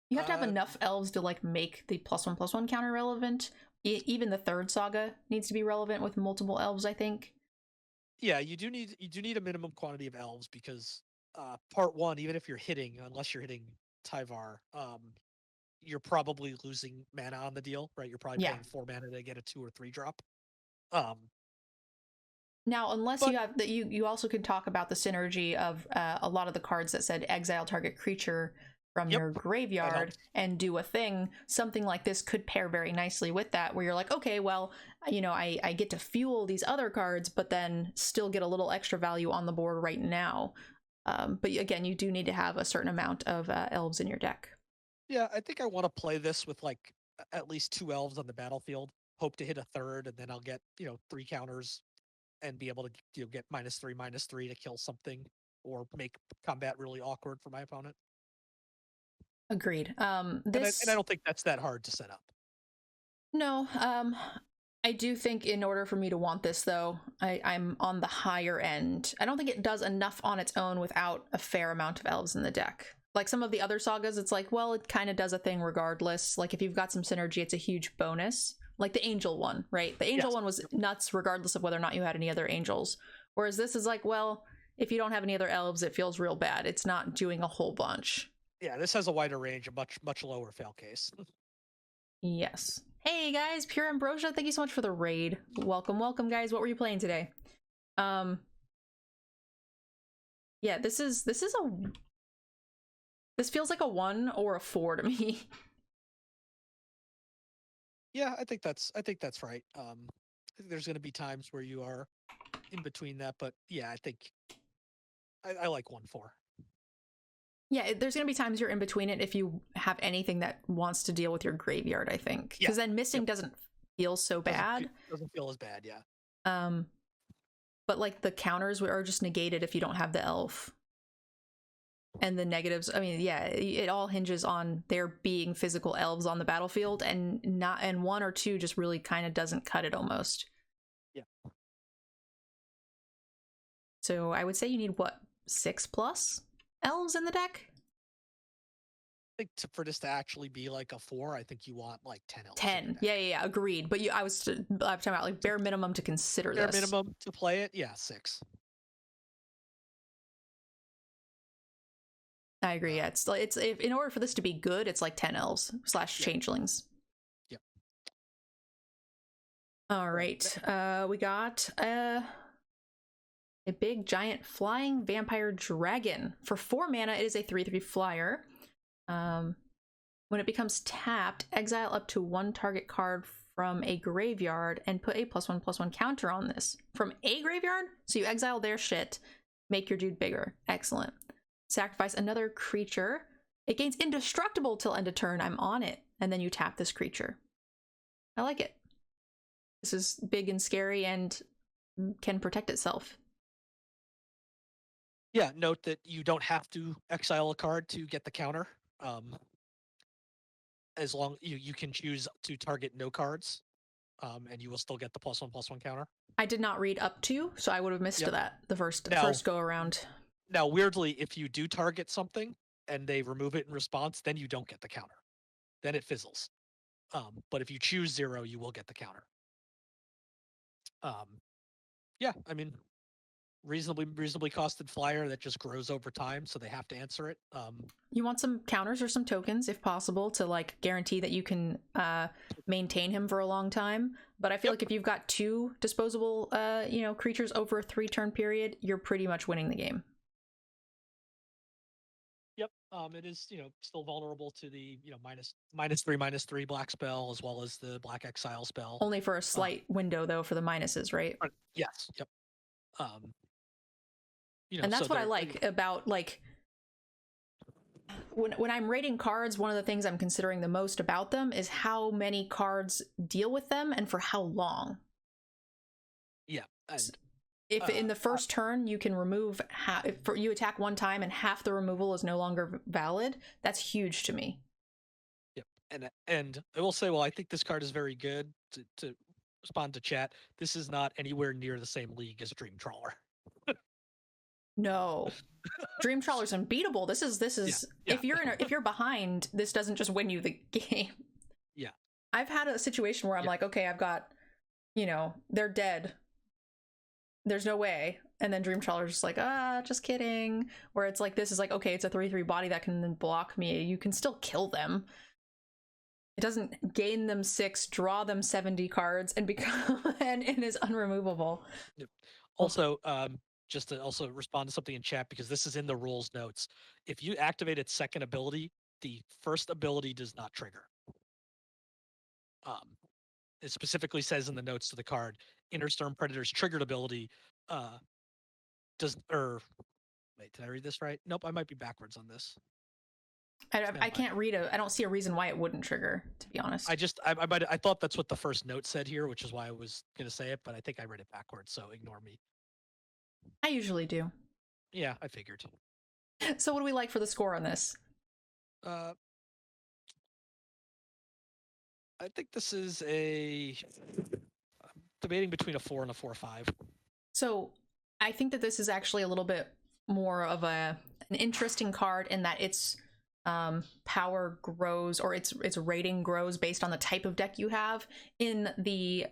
You have to have enough elves to like make the +1/+1 counter relevant. Even the 3rd Saga needs to be relevant with multiple elves, I think. Yeah, you do need a minimum quantity of elves because part 1, even if you're hitting, unless you're hitting Tyvar, you're probably losing mana on the deal, right? You're probably paying 4 mana to get a 2 or 3 drop. Now, unless you have that, you also could talk about the synergy of a lot of the cards that said exile target creature from your graveyard and do a thing. Something like this could pair very nicely with that, where you're like, okay, well, you know, I get to fuel these other cards, but then still get a little extra value on the board right now. But again, you do need to have a certain amount of elves in your deck. Yeah, I think I want to play this with like at least 2 elves on the battlefield. Hope to hit a third, and then I'll get 3 counters and be able to get -3/-3 to kill something or make combat really awkward for my opponent. Agreed. And I don't think that's that hard to set up. No, I do think in order for me to want this, though, I'm on the higher end. I don't think it does enough on its own without a fair amount of elves in the deck. Like some of the other sagas, it's like, well, it kind of does a thing regardless. Like if you've got some synergy, it's a huge bonus. Like the angel one, right? The angel one was nuts regardless of whether or not you had any other angels. Whereas this is like, well, if you don't have any other elves, it feels real bad. It's not doing a whole bunch. Yeah, this has a wider range, a much lower fail case. Yes. Hey guys, Pure Ambrosia, thank you so much for the raid. Welcome guys. What were you playing today? Yeah, this feels like a 1 or a 4 to me. Yeah, I think that's right. I think there's going to be times where you are in between that, but yeah, I think I like 1/4. Yeah, there's going to be times you're in between it if you have anything that wants to deal with your graveyard, I think. Because then missing doesn't feel so bad. Doesn't feel as bad, yeah. But like the counters are just negated if you don't have the elf. And the negatives, I mean, yeah, it all hinges on there being physical elves on the battlefield, and 1 or 2 just really kind of doesn't cut it almost. Yeah. So I would say you need, what, 6+ elves in the deck? I think for this to actually be like a 4, I think you want like 10 elves. 10, yeah, agreed. But I was talking about like bare minimum to consider this. Bare minimum to play it, yeah, 6. I agree. Yeah, it's in order for this to be good, it's like 10 elves / changelings. Yep. All right. We got a big giant flying vampire dragon. For 4 mana, it is a 3/3 flyer. When it becomes tapped, exile up to 1 target card from a graveyard and put a +1/+1 counter on this. From a graveyard? So you exile their shit, make your dude bigger. Excellent. Sacrifice another creature. It gains indestructible till end of turn. I'm on it. And then you tap this creature. I like it. This is big and scary and can protect itself. Yeah, note that you don't have to exile a card to get the counter. As long you can choose to target no cards, and you will still get the +1/+1 counter. I did not read up to, so I would have missed that the first go around. Now, weirdly, if you do target something and they remove it in response, then you don't get the counter. Then it fizzles. But if you choose 0, you will get the counter. Yeah, I mean, reasonably costed flyer that just grows over time, so they have to answer it. You want some counters or some tokens, if possible, to like guarantee that you can maintain him for a long time. But I feel like if you've got 2 disposable, creatures over a 3-turn period, you're pretty much winning the game. Yep. It is, still vulnerable to the, -3/-3 black spell, as well as the black exile spell. Only for a slight window, though, for the minuses, right? Yes. Yep. And that's what I like about, like, when I'm rating cards, one of the things I'm considering the most about them is how many cards deal with them and for how long. Yeah. And if in the first turn you can remove you attack 1 time and half the removal is no longer valid, that's huge to me. Yep. And I will say, well, I think this card is very good. To respond to chat, this is not anywhere near the same league as Dream Trawler. No. Dream Trawler's unbeatable. This is yeah. if you're behind, this doesn't just win you the game. Yeah. I've had a situation where I'm like, okay, I've got, they're dead. There's no way. And then Dream Trawler's just like, just kidding. Where it's like, this is like, okay, it's a 3/3 body that can then block me. You can still kill them. It doesn't gain them 6, draw them 70 cards, and become and is unremovable. Yep. Also, just to also respond to something in chat, because this is in the rules notes. If you activate its second ability, the first ability does not trigger. It specifically says in the notes to the card, Interstorm Predator's triggered ability does, or wait, did I read this right? Nope, I might be backwards on this. I can't read I don't see a reason why it wouldn't trigger, to be honest. I thought that's what the first note said here, which is why I was gonna say it, but I think I read it backwards, so ignore me. I usually do. Yeah, I figured. So what do we like for the score on this? I think this is I'm debating between a 4 and a 4.5. So I think that this is actually a little bit more of an interesting card in that its power grows, or its rating grows based on the type of deck you have. In the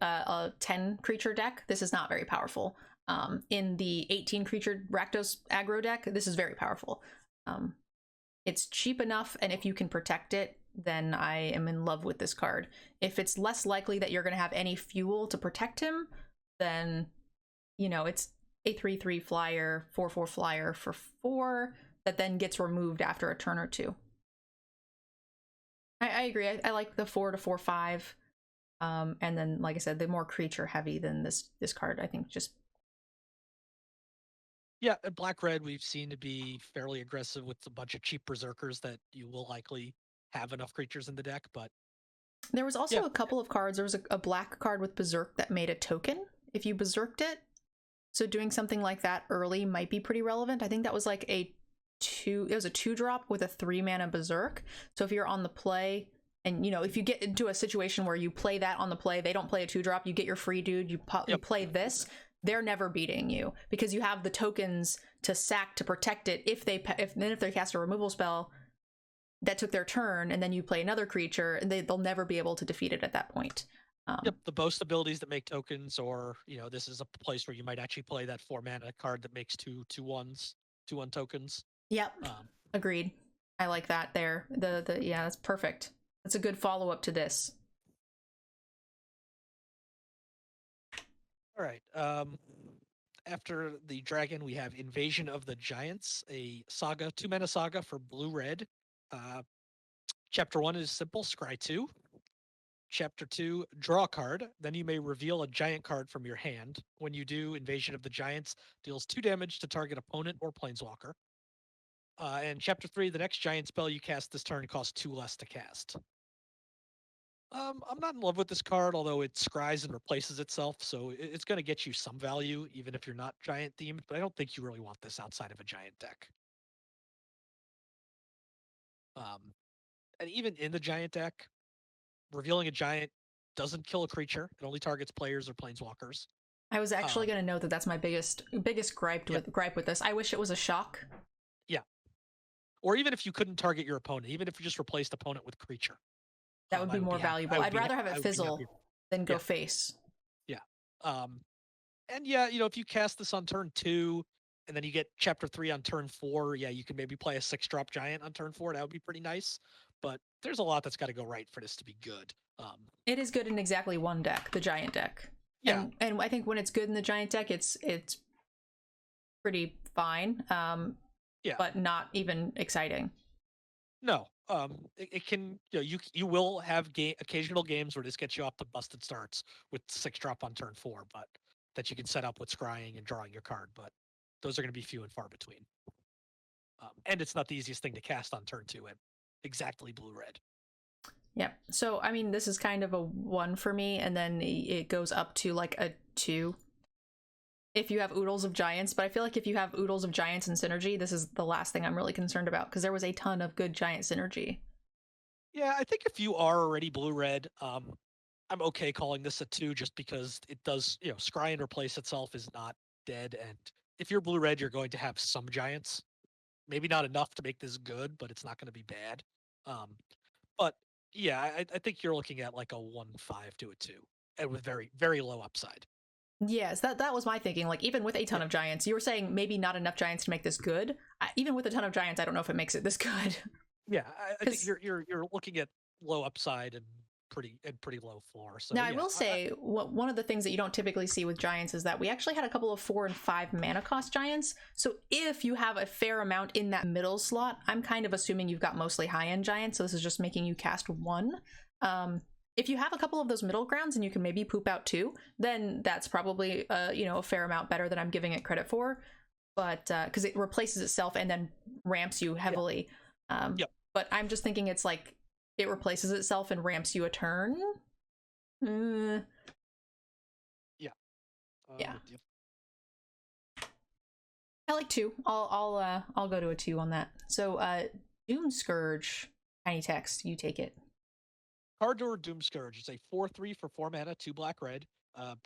10 creature deck, this is not very powerful. In the 18 creature Rakdos aggro deck, this is very powerful. It's cheap enough, and if you can protect it, then I am in love with this card. If it's less likely that you're going to have any fuel to protect him, then, you know, it's a 3/3 flyer, 4/4 flyer for 4 that then gets removed after a turn or two. I agree. I like the 4 to 4/5. And then, like I said, the more creature heavy than this card, I think just... Yeah, at Black Red, we've seen to be fairly aggressive with a bunch of cheap berserkers that you will likely have enough creatures in the deck, but... There was also a couple of cards. There was a black card with Berserk that made a token if you Berserked it. So doing something like that early might be pretty relevant. I think that was like it was a 2-drop with a 3-mana Berserk. So if you're on the play, and, you know, if you get into a situation where you play that on the play, they don't play a 2-drop, you get your free dude, you play this, they're never beating you because you have the tokens to sack to protect it. If they cast a removal spell that took their turn, and then you play another creature, and they'll never be able to defeat it at that point. Yep, the boast abilities that make tokens, or, you know, this is a place where you might actually play that 4-mana card that makes 2/1 tokens. Yep, agreed. I like that there. Yeah, that's perfect. That's a good follow-up to this. All right. After the dragon, we have Invasion of the Giants, a saga, 2-mana saga for blue-red. Chapter 1 is simple, scry 2. Chapter 2, draw a card. Then you may reveal a giant card from your hand. When you do, Invasion of the Giants deals 2 damage to target opponent or planeswalker. And Chapter 3, the next giant spell you cast this turn costs 2 less to cast. I'm not in love with this card, although it scries and replaces itself, so it's going to get you some value, even if you're not giant themed, but I don't think you really want this outside of a giant deck. And even in the giant deck, revealing a giant doesn't kill a creature. It only targets players or planeswalkers. I was actually going to note that that's my biggest gripe with this. I wish it was a shock. Yeah. Or even if you couldn't target your opponent, even if you just replaced opponent with creature. That would be more valuable. I'd rather have it fizzle than go face. Yeah. And yeah, you know, if you cast this on turn 2 and then you get Chapter 3 on turn 4, yeah, you can maybe play a 6-drop giant on turn 4. That would be pretty nice. But there's a lot that's got to go right for this to be good. It is good in exactly one deck, the giant deck. Yeah. And I think when it's good in the giant deck, it's pretty fine. Yeah. But not even exciting. No. It can, you know, you will have occasional games where this gets you off to busted starts with 6-drop on turn 4, but that you can set up with scrying and drawing your card, but those are going to be few and far between. And it's not the easiest thing to cast on turn 2 at exactly blue-red. Yep. So, I mean, this is kind of a 1 for me, and then it goes up to like a 2 if you have Oodles of Giants, but I feel like if you have Oodles of Giants and Synergy, this is the last thing I'm really concerned about, because there was a ton of good giant synergy. Yeah, I think if you are already blue-red, I'm okay calling this a 2 just because it does, you know, scry and replace itself is not dead, and if you're blue-red, you're going to have some giants. Maybe not enough to make this good, but it's not going to be bad. But yeah, I think you're looking at like a 1/5 to a 2, and with very, very low upside. Yes, that was my thinking. Like, even with a ton of giants, you were saying maybe not enough giants to make this good. Even with a ton of giants, I don't know if it makes it this good. Yeah, I think you're looking at low upside and pretty low floor. So now, yeah, I will say, one of the things that you don't typically see with giants is that we actually had a couple of 4 and 5 mana cost giants. So if you have a fair amount in that middle slot, I'm kind of assuming you've got mostly high-end giants, so this is just making you cast 1. If you have a couple of those middle grounds and you can maybe poop out 2, then that's probably a fair amount better than I'm giving it credit for. But because it replaces itself and then ramps you heavily. Yep. But I'm just thinking it's like it replaces itself and ramps you a turn. Yeah. Yeah. I like 2. I'll go to a 2 on that. So Doomscourge, tiny text, you take it. Cardor Doomscourge is a 4/3 for 4 mana, 2 black red,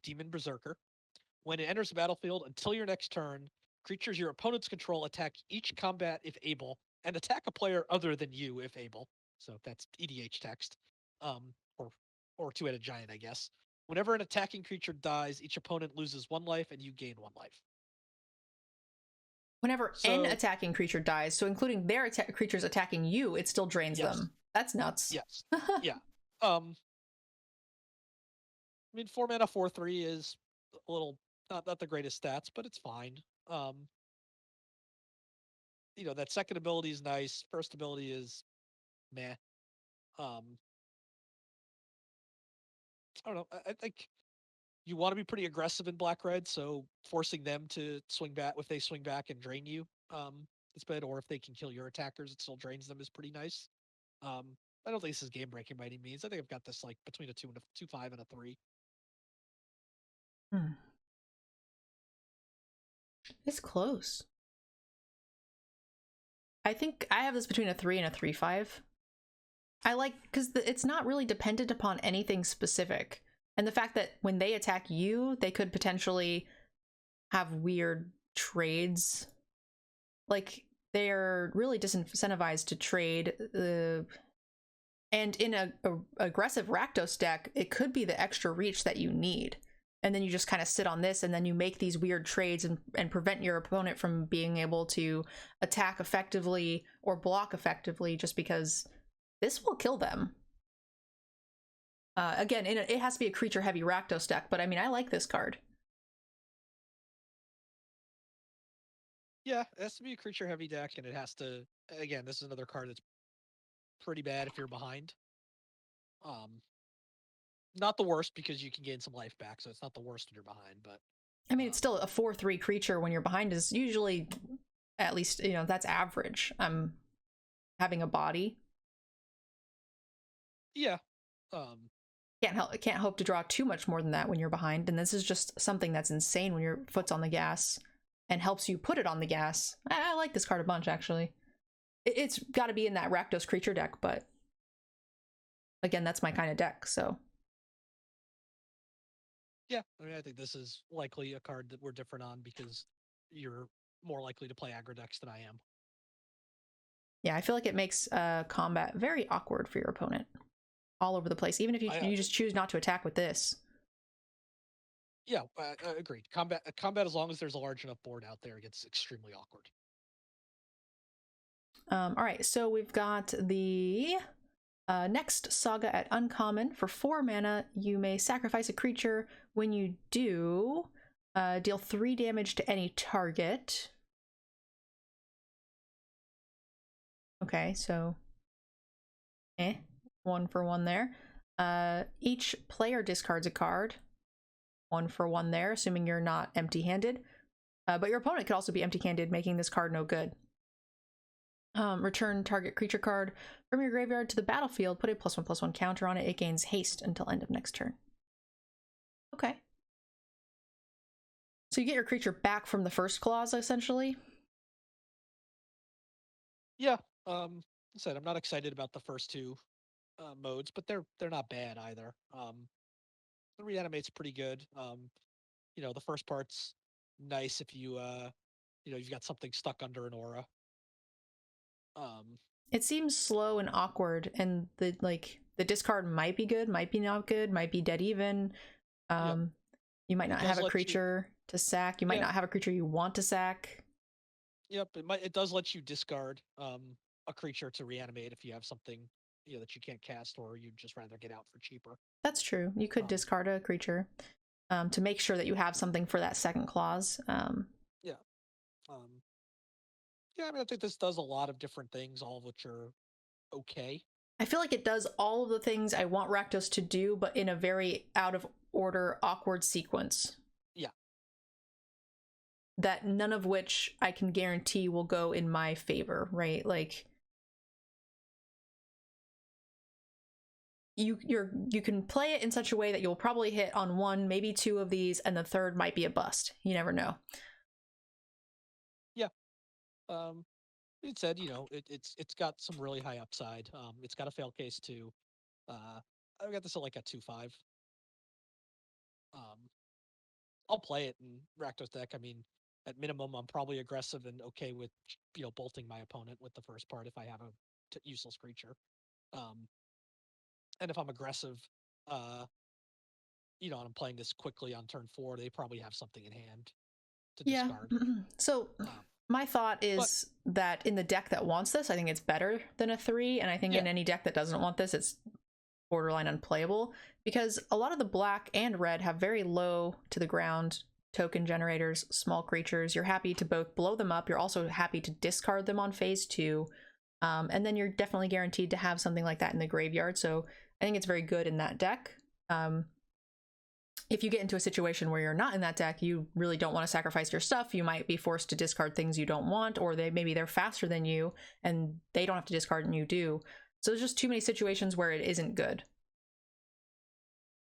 demon berserker. When it enters the battlefield, until your next turn, creatures your opponents control attack each combat if able, and attack a player other than you if able. So that's EDH text, or two-headed giant, I guess. Whenever an attacking creature dies, each opponent loses 1 life, and you gain 1 life. Whenever an attacking creature dies, so including their creatures attacking you, it still drains them. That's nuts. Yes. Yeah. I mean, 4 mana 4/3 is a little not the greatest stats, but it's fine. That second ability is nice. First ability is meh. I don't know. I think you want to be pretty aggressive in black red, so forcing them to swing back if they swing back and drain you, is bad. Or if they can kill your attackers, it still drains them is pretty nice. I don't think this is game breaking by any means. I think I've got this like between a 2 and a 2/5 and a 3. It's close. I think I have this between a 3 and a 3/5. I like because it's not really dependent upon anything specific, and the fact that when they attack you, they could potentially have weird trades. Like they're really disincentivized to trade. And in a aggressive Rakdos deck, it could be the extra reach that you need. And then you just kind of sit on this, and then you make these weird trades and prevent your opponent from being able to attack effectively or block effectively just because this will kill them. Again, it has to be a creature-heavy Rakdos deck, but I mean, I like this card. Yeah, it has to be a creature-heavy deck, and it has to... Again, this is another card that's pretty bad if you're behind. Not the worst because you can gain some life back, so it's not the worst when you're behind, but... I mean, it's still a 4/3 creature when you're behind is usually, at least, that's average. Having a body. Yeah. Can't hope to draw too much more than that when you're behind, and this is just something that's insane when your foot's on the gas and helps you put it on the gas. I like this card a bunch, actually. It's got to be in that Rakdos creature deck, but again, that's my kind of deck, so... Yeah, I mean, I think this is likely a card that we're different on because you're more likely to play aggro decks than I am. Yeah, I feel like it makes combat very awkward for your opponent. All over the place, even if you just choose not to attack with this. Yeah, agreed. Combat as long as there's a large enough board out there, gets extremely awkward. All right, so we've got the next Saga at uncommon. For 4 mana, you may sacrifice a creature. When you do, deal 3 damage to any target. Okay, so 1 for 1 there. Each player discards a card. 1 for 1 there, assuming you're not empty-handed. But your opponent could also be empty-handed, making this card no good. Return target creature card from your graveyard to the battlefield. Put a +1/+1 counter on it. It gains haste until end of next turn. Okay. So you get your creature back from the first clause, essentially? Yeah. I said I'm not excited about the first 2 modes, but they're not bad either. The reanimate's pretty good. The first part's nice if you you've got something stuck under an aura. It seems slow and awkward, and the discard might be good, might be not good, might be dead even. Yep. You might not have a creature to sack. You might not have a creature you want to sack. Yep, it does let you discard a creature to reanimate if you have something that you can't cast, or you'd just rather get out for cheaper. That's true. You could discard a creature to make sure that you have something for that second clause. Yeah. Yeah, I mean, I think this does a lot of different things, all of which are okay. I feel like it does all of the things I want Rakdos to do, but in a very out of order, awkward sequence. Yeah. That none of which I can guarantee will go in my favor, right? Like, you can play it in such a way that you'll probably hit on one, maybe two of these, and the third might be a bust. You never know. Yeah. It said, it's got some really high upside. It's got a fail case too. I've got this at like a 2/5. I'll play it in Rakdos deck. I mean, at minimum, I'm probably aggressive and okay with bolting my opponent with the first part if I have a useless creature. And if I'm aggressive, and I'm playing this quickly on turn 4, they probably have something in hand to discard. So my thought is that in the deck that wants this, I think it's better than a 3, and I think in any deck that doesn't want this, it's borderline unplayable, because a lot of the black and red have very low to the ground token generators, small creatures. You're happy to both blow them up, you're also happy to discard them on phase 2, and then you're definitely guaranteed to have something like that in the graveyard, so I think it's very good in that deck. If you get into a situation where you're not in that deck, you really don't want to sacrifice your stuff, you might be forced to discard things you don't want, or maybe they're faster than you and they don't have to discard and you do. So there's just too many situations where it isn't good.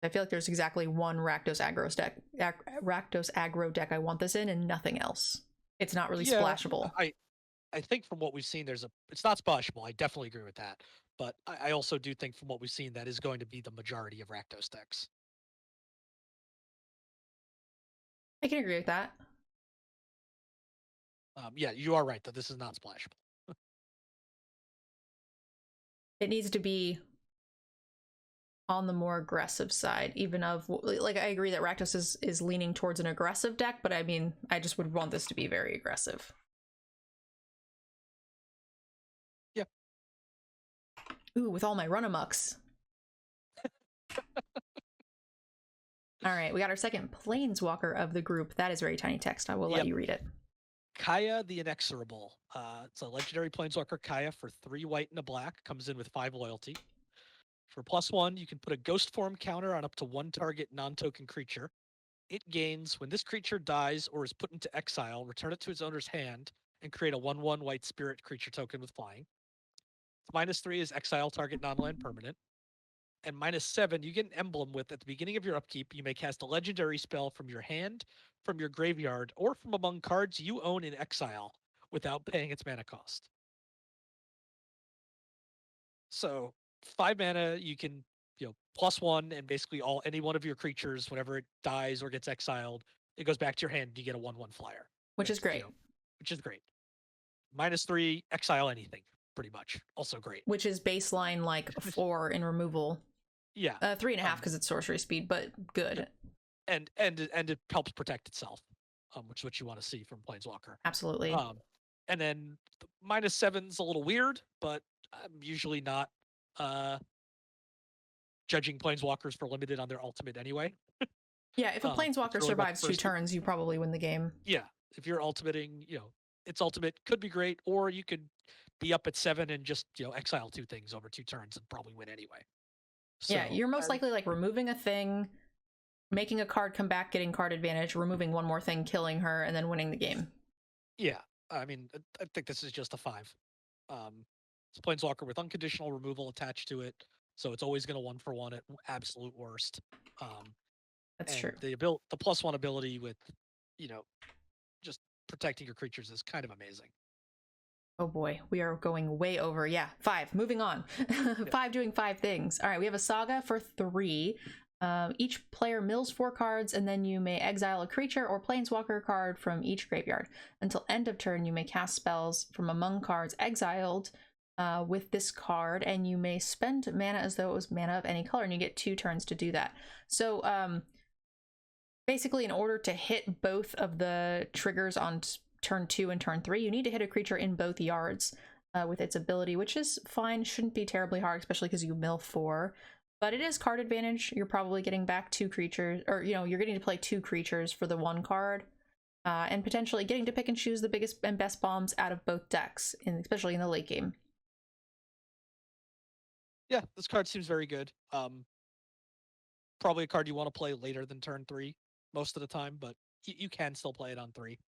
I feel like there's exactly one Rakdos aggro deck I want this in, and nothing else. It's not really splashable. I think from what we've seen, it's not splashable. I definitely agree with that. But I also do think from what we've seen, that is going to be the majority of Rakdos decks. I can agree with that. Yeah, you are right that this is not splashable. It needs to be on the more aggressive side, even of, like, I agree that Rakdos is leaning towards an aggressive deck, but I mean, I just would want this to be very aggressive. Yeah. Ooh, with all my run-amucks. All right, we got our second Planeswalker of the group. That is very tiny text. I will let you read it. Kaya the Inexorable. It's a legendary Planeswalker Kaya for 3 white and a black. Comes in with 5 loyalty. For +1, you can put a ghost form counter on up to 1 target non-token creature. It gains when this creature dies or is put into exile, return it to its owner's hand, and create a 1/1 white spirit creature token with flying. -3 is exile target non-land permanent. And -7, you get an emblem with, at the beginning of your upkeep, you may cast a legendary spell from your hand, from your graveyard, or from among cards you own in exile without paying its mana cost. So 5 mana, you can, +1, and basically any one of your creatures, whenever it dies or gets exiled, it goes back to your hand, and you get a 1/1 flyer. Which is great. Which is great. -3, exile anything, pretty much. Also great. Which is baseline, like, 4 in removal. Yeah. 3.5 because it's sorcery speed, but good. And it helps protect itself, which is what you want to see from Planeswalker. Absolutely. And then -7's a little weird, but I'm usually not judging Planeswalkers for limited on their ultimate anyway. Yeah, if a Planeswalker really survives 2 turns, you probably win the game. Yeah, if you're ultimating, its ultimate could be great, or you could be up at 7 and just, exile 2 things over 2 turns and probably win anyway. So, yeah, you're most likely like removing a thing, making a card come back, getting card advantage, removing one more thing, killing her, and then winning the game. Yeah, I mean, I think this is just a 5. It's Planeswalker with unconditional removal attached to it, so it's always going to 1-for-1 at absolute worst. That's true. The +1 ability with, just protecting your creatures is kind of amazing. Oh boy, we are going way over. Yeah, 5. Moving on. 5 doing 5 things. All right, we have a Saga for 3. Each player mills 4 cards, and then you may exile a creature or Planeswalker card from each graveyard. Until end of turn, you may cast spells from among cards exiled with this card, and you may spend mana as though it was mana of any color, and you get 2 turns to do that. So basically, in order to hit both of the triggers on turn 2 and turn 3, you need to hit a creature in both yards. with its ability, which is fine. Shouldn't be terribly hard, especially because you mill 4. But it is card advantage. You're probably getting back 2 creatures, or you're getting to play 2 creatures for the 1 card, and potentially getting to pick and choose the biggest and best bombs out of both decks, especially in the late game. Yeah, this card seems very good. Probably a card you want to play later than turn 3 most of the time, but you can still play it on 3.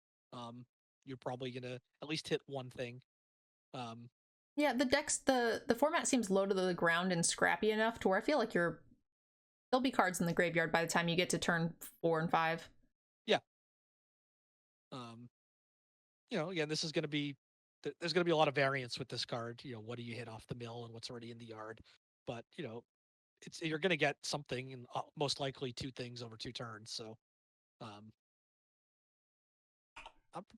You're probably gonna at least hit one thing. Yeah, the format seems low to the ground and scrappy enough to where I feel like there'll be cards in the graveyard by the time you get to turn 4 and 5. Yeah. Again, this is gonna be there's gonna be a lot of variance with this card. What do you hit off the mill and what's already in the yard? But you're gonna get something, and most likely 2 things over 2 turns. So, I'm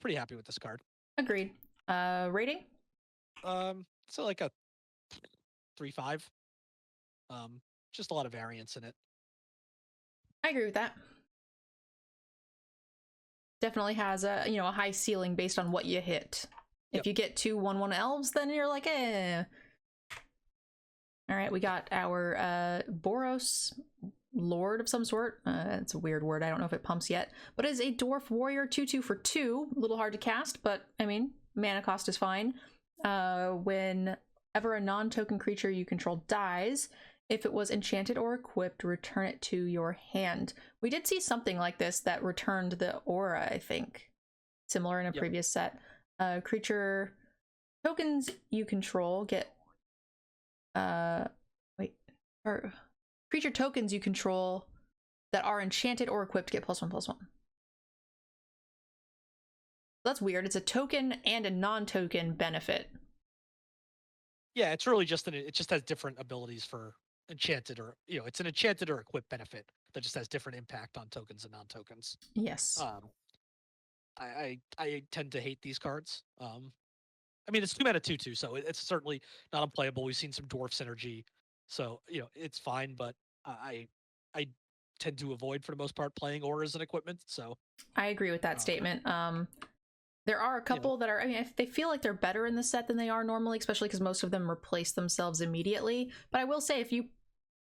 pretty happy with this card. Agreed. Rating? So like a 3-5. Just a lot of variance in it. I agree with that. Definitely has a high ceiling based on what you hit. If you get 2 1/1 elves, then you're like, eh. All right, we got our Boros Lord of some sort. It's a weird word. I don't know if it pumps yet, but it is a dwarf warrior 2/2 for 2. A little hard to cast, but I mean, mana cost is fine. Whenever a non-token creature you control dies, if it was enchanted or equipped, return it to your hand. We did see something like this that returned the aura, I think. Similar in a previous set. Creature tokens you control get... creature tokens you control that are enchanted or equipped get +1/+1. That's weird. It's a token and a non-token benefit. Yeah, it's really just it just has different abilities for enchanted, or it's an enchanted or equipped benefit that just has different impact on tokens and non-tokens. Yes. I tend to hate these cards. I mean, it's 2 mana 2/2, so it's certainly not unplayable. We've seen some dwarf synergy, so it's fine. But I tend to avoid, for the most part, playing auras and equipment. So I agree with that statement. There are a couple that are, I mean, they feel like they're better in the set than they are normally, especially because most of them replace themselves immediately. But I will say, if you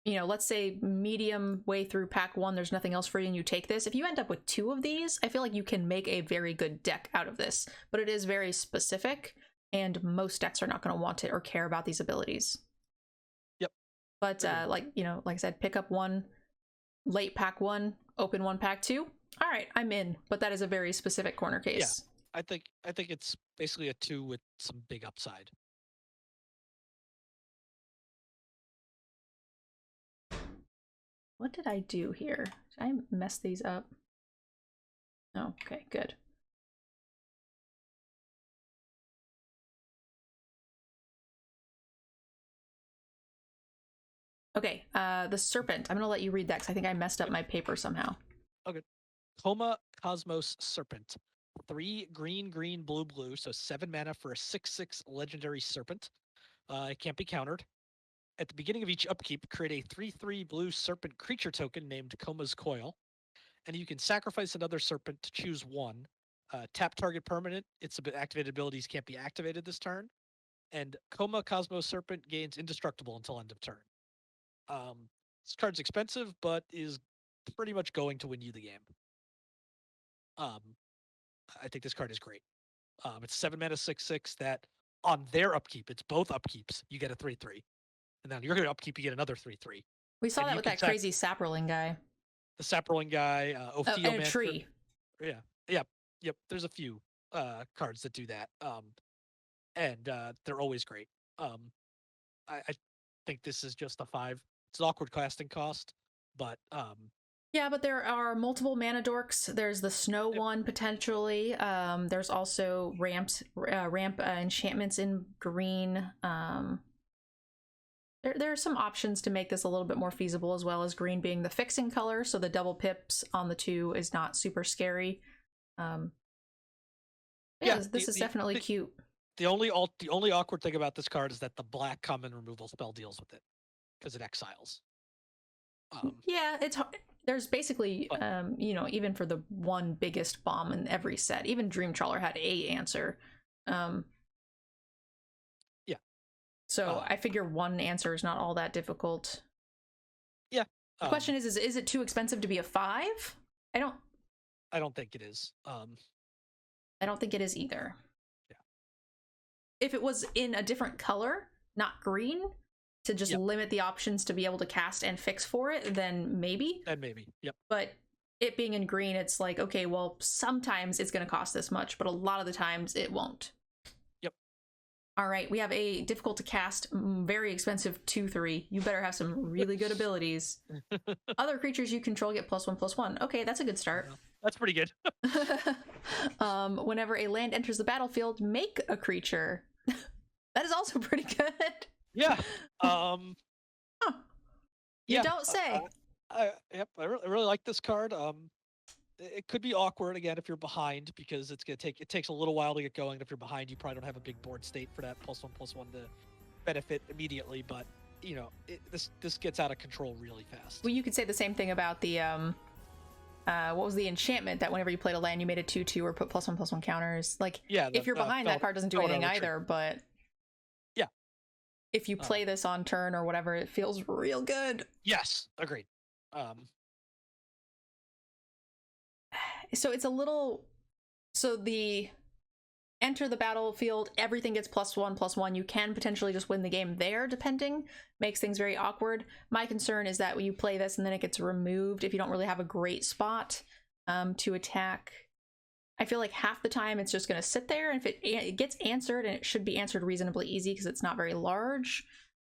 let's say medium way through pack 1, there's nothing else for you and you take this. If you end up with 2 of these, I feel like you can make a very good deck out of this. But it is very specific, and most decks are not going to want it or care about these abilities. Yep. But like I said, pick up 1 late pack 1, open 1 pack 2. All right, I'm in. But that is a very specific corner case. Yeah. I think it's basically a 2 with some big upside. What did I do here? Did I mess these up? Oh, okay, good. Okay, the Serpent. I'm gonna let you read that because I think I messed up my paper somehow. Okay. Koma Cosmos Serpent. 3 green, green, blue, blue. So 7 mana for a 6/6 legendary serpent. It can't be countered. At the beginning of each upkeep, create a 3/3 blue serpent creature token named Koma's Coil. And you can sacrifice another serpent to choose 1. Tap target permanent. Its activated abilities can't be activated this turn. And Koma Cosmos Serpent gains indestructible until end of turn. This card's expensive, but is pretty much going to win you the game. I think this card is great. It's 7 mana 6/6 that on their upkeep, it's both upkeeps, you get a 3/3. And then you're upkeep, you get another 3/3. We saw that with that crazy Saproling guy. The Saproling guy, Ophiomancer. And a tree. Yeah. Yep. There's a few cards that do that. And they're always great. I think this is just a 5. It's an awkward casting cost, but yeah, but there are multiple mana dorks. There's the snow one potentially. There's also ramp enchantments in green. There are some options to make this a little bit more feasible, as well as green being the fixing color, so the double pips on the 2 is not super scary. This is definitely cute. The only awkward thing about this card is that the black common removal spell deals with it because it exiles. Yeah, it's hard. There's basically, even for the one biggest bomb in every set, even Dream Trawler had a answer. So I figure one answer is not all that difficult. Yeah. The question is it too expensive to be a 5? I don't think it is. I don't think it is either. Yeah. If it was in a different color, not green, to just limit the options to be able to cast and fix for it, then maybe. Then maybe. Yep. But it being in green, it's like, okay, well, sometimes it's going to cost this much, but a lot of the times it won't. Yep. All right, we have a difficult to cast, very expensive 2/3. You better have some really good abilities. Other creatures you control get +1/+1. Okay, that's a good start. That's pretty good. Whenever a land enters the battlefield, make a creature. That is also pretty good. Yeah. You don't say. I really like this card. It could be awkward again if you're behind, because it takes a little while to get going. If you're behind, you probably don't have a big board state for that +1/+1 to benefit immediately. But this gets out of control really fast. Well, you could say the same thing about the what was the enchantment that whenever you played a land, you made a 2/2 or put +1/+1 counters. Like, if you're behind, that card doesn't do anything either. But yeah, if you play this on turn or whatever, it feels real good. Yes, agreed. So it's a little. So the enter the battlefield, everything gets +1/+1. You can potentially just win the game there, depending. Makes things very awkward. My concern is that when you play this and then it gets removed, if you don't really have a great spot to attack, I feel like half the time it's just going to sit there. And if it gets answered, and it should be answered reasonably easy because it's not very large,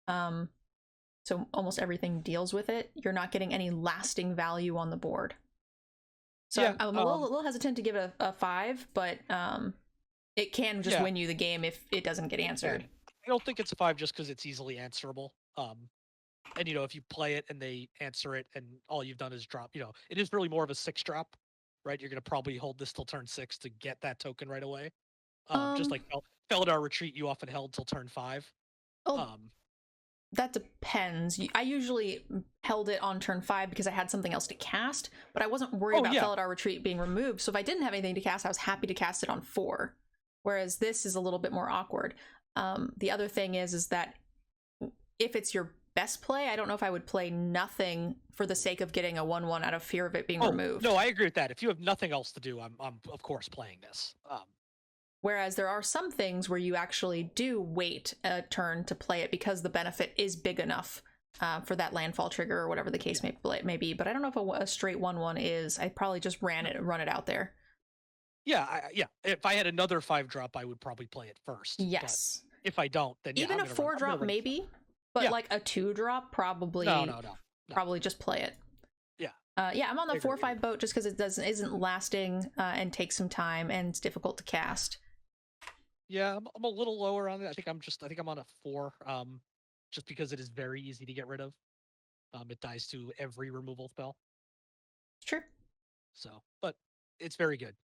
so almost everything deals with it, you're not getting any lasting value on the board. So yeah, I'm a little hesitant to give it a 5, but it can just win you the game if it doesn't get answered. I don't think it's a 5 just because it's easily answerable. And if you play it and they answer it and all you've done is drop, it is really more of a 6 drop, right? You're going to probably hold this till turn 6 to get that token right away. Just like Felidar Retreat, you often held till turn 5. That depends. I usually held it on turn 5 because I had something else to cast, but I wasn't worried about Felidar Retreat being removed. So if I didn't have anything to cast, I was happy to cast it on 4. Whereas this is a little bit more awkward. The other thing is that if it's your best play, I don't know if I would play nothing for the sake of getting a 1/1 out of fear of it being removed. No, I agree with that. If you have nothing else to do, I'm of course playing this. Whereas there are some things where you actually do wait a turn to play it because the benefit is big enough for that landfall trigger or whatever the case may be. But I don't know if a straight 1/1 is. I probably just run it out there. Yeah, If I had another 5 drop, I would probably play it first. Yes. But if I don't, then even a 4 drop maybe, but like a 2 drop probably. No. Probably just play it. Yeah. I'm on the 4/5 boat just because it isn't lasting and takes some time and it's difficult to cast. Yeah, I'm a little lower on it. I think I'm on a 4, just because it is very easy to get rid of. It dies to every removal spell. Sure. So, but it's very good.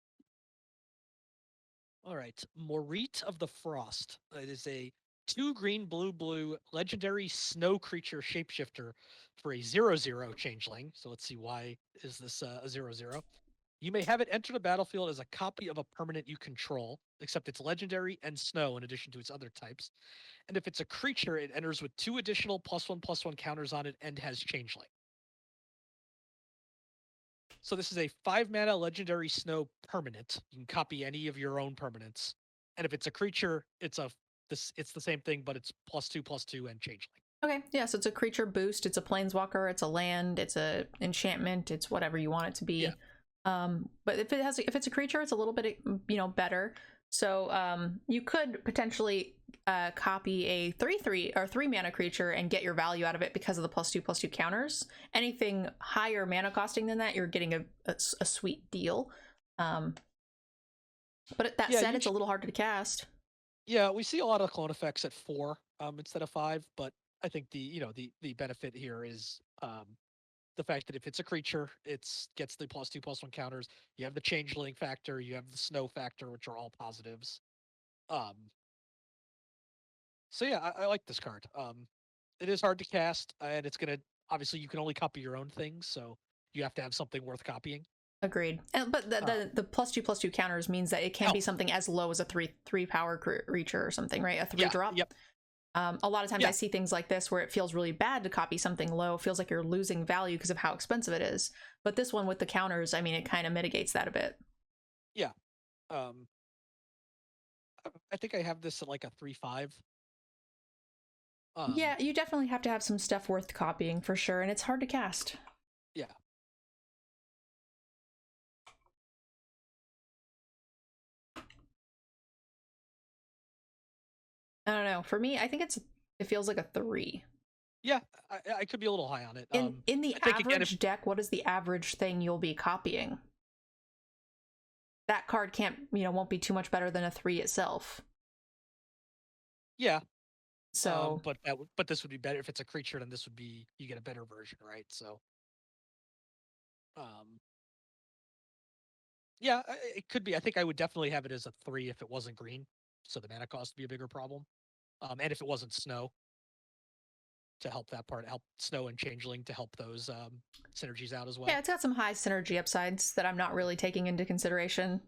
All right, Morit of the Frost. It is a 2 green, blue legendary snow creature shapeshifter for a 0/0 changeling. So let's see, why is this a 0/0? You may have it enter the battlefield as a copy of a permanent you control, except it's legendary and snow in addition to its other types. And if it's a creature, it enters with 2 additional +1/+1 counters on it and has changeling. So this is a 5 mana legendary snow permanent. You can copy any of your own permanents. And if it's a creature, it's the same thing, but it's +2/+2 and changeling. Okay, yeah, so it's a creature boost, it's a planeswalker, it's a land, it's a enchantment, it's whatever you want it to be. Yeah. But if it's a creature, it's a little bit better. So you could potentially copy a 3/3 or 3 mana creature and get your value out of it because of the +2/+2 counters. Anything higher mana costing than that, you're getting a sweet deal. But that said, it's a little harder to cast. Yeah, we see a lot of clone effects at 4 instead of 5, but I think the benefit here is the fact that if it's a creature, it gets the +2/+1 counters. You have the changeling factor, you have the snow factor, which are all positives. So yeah, I like this card. It is hard to cast, and it's gonna obviously you can only copy your own things, so you have to have something worth copying. Agreed. But the +2/+2 counters means that it can be something as low as a 3 power creature or something, right? A 3 drop. Yep. A lot of times Yeah. I see things like this where it feels really bad to copy something low. It feels like you're losing value because of how expensive it is. But this one with the counters, I mean, it kind of mitigates that a bit. Yeah. Um, I think I have this at like a 3.5. Yeah, you definitely have to have some stuff worth copying for sure, and it's hard to cast. Yeah. I don't know. For me, I think it feels like a 3. Yeah, I could be a little high on it. In the I think again, average deck, what is the average thing you'll be copying? That card won't be too much better than a 3 itself. yeah. So, but this would be better if it's a creature. Then this would be you get a better version, right? So, yeah, it could be. I think I would definitely have it as a 3 if it wasn't green, so the mana cost would be a bigger problem. And if it wasn't snow, to help that part, help snow and changeling to help those synergies out as well. yeah, it's got some high synergy upsides that I'm not really taking into consideration.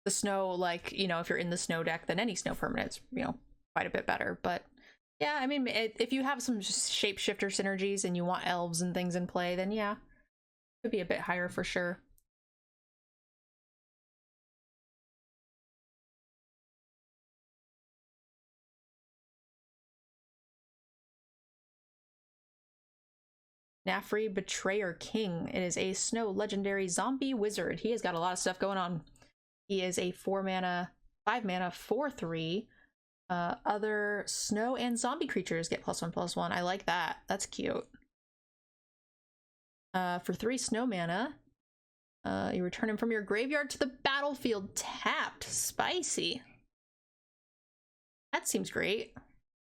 The snow, like, if you're in the snow deck, then any snow permanent's, quite a bit better. But yeah, I mean, if you have some shapeshifter synergies and you want elves and things in play, then yeah, it could be a bit higher for sure. Nafri Betrayer King. It is a snow legendary zombie wizard. He has got a lot of stuff going on. He is a 4 mana, 5 mana, 4/3. Other snow and zombie creatures get +1/+1. I like that. That's cute. For 3 snow mana, you return him from your graveyard to the battlefield tapped. Spicy. That seems great.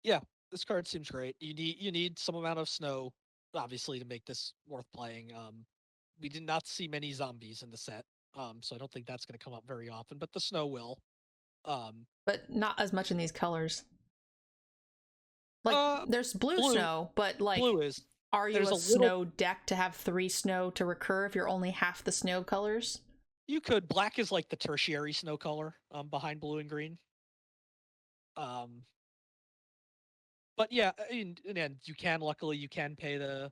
Yeah, this card seems great. You need some amount of snow, obviously, to make this worth playing. We did not see many zombies in the set, so I don't think that's going to come up very often. But the snow will. But not as much in these colors. Like, there's blue snow, but like, blue is. Are you a snow deck to have 3 snow to recur if you're only half the snow colors? You could. Black is like the tertiary snow color behind blue and green. But yeah, and you can, luckily, you can pay the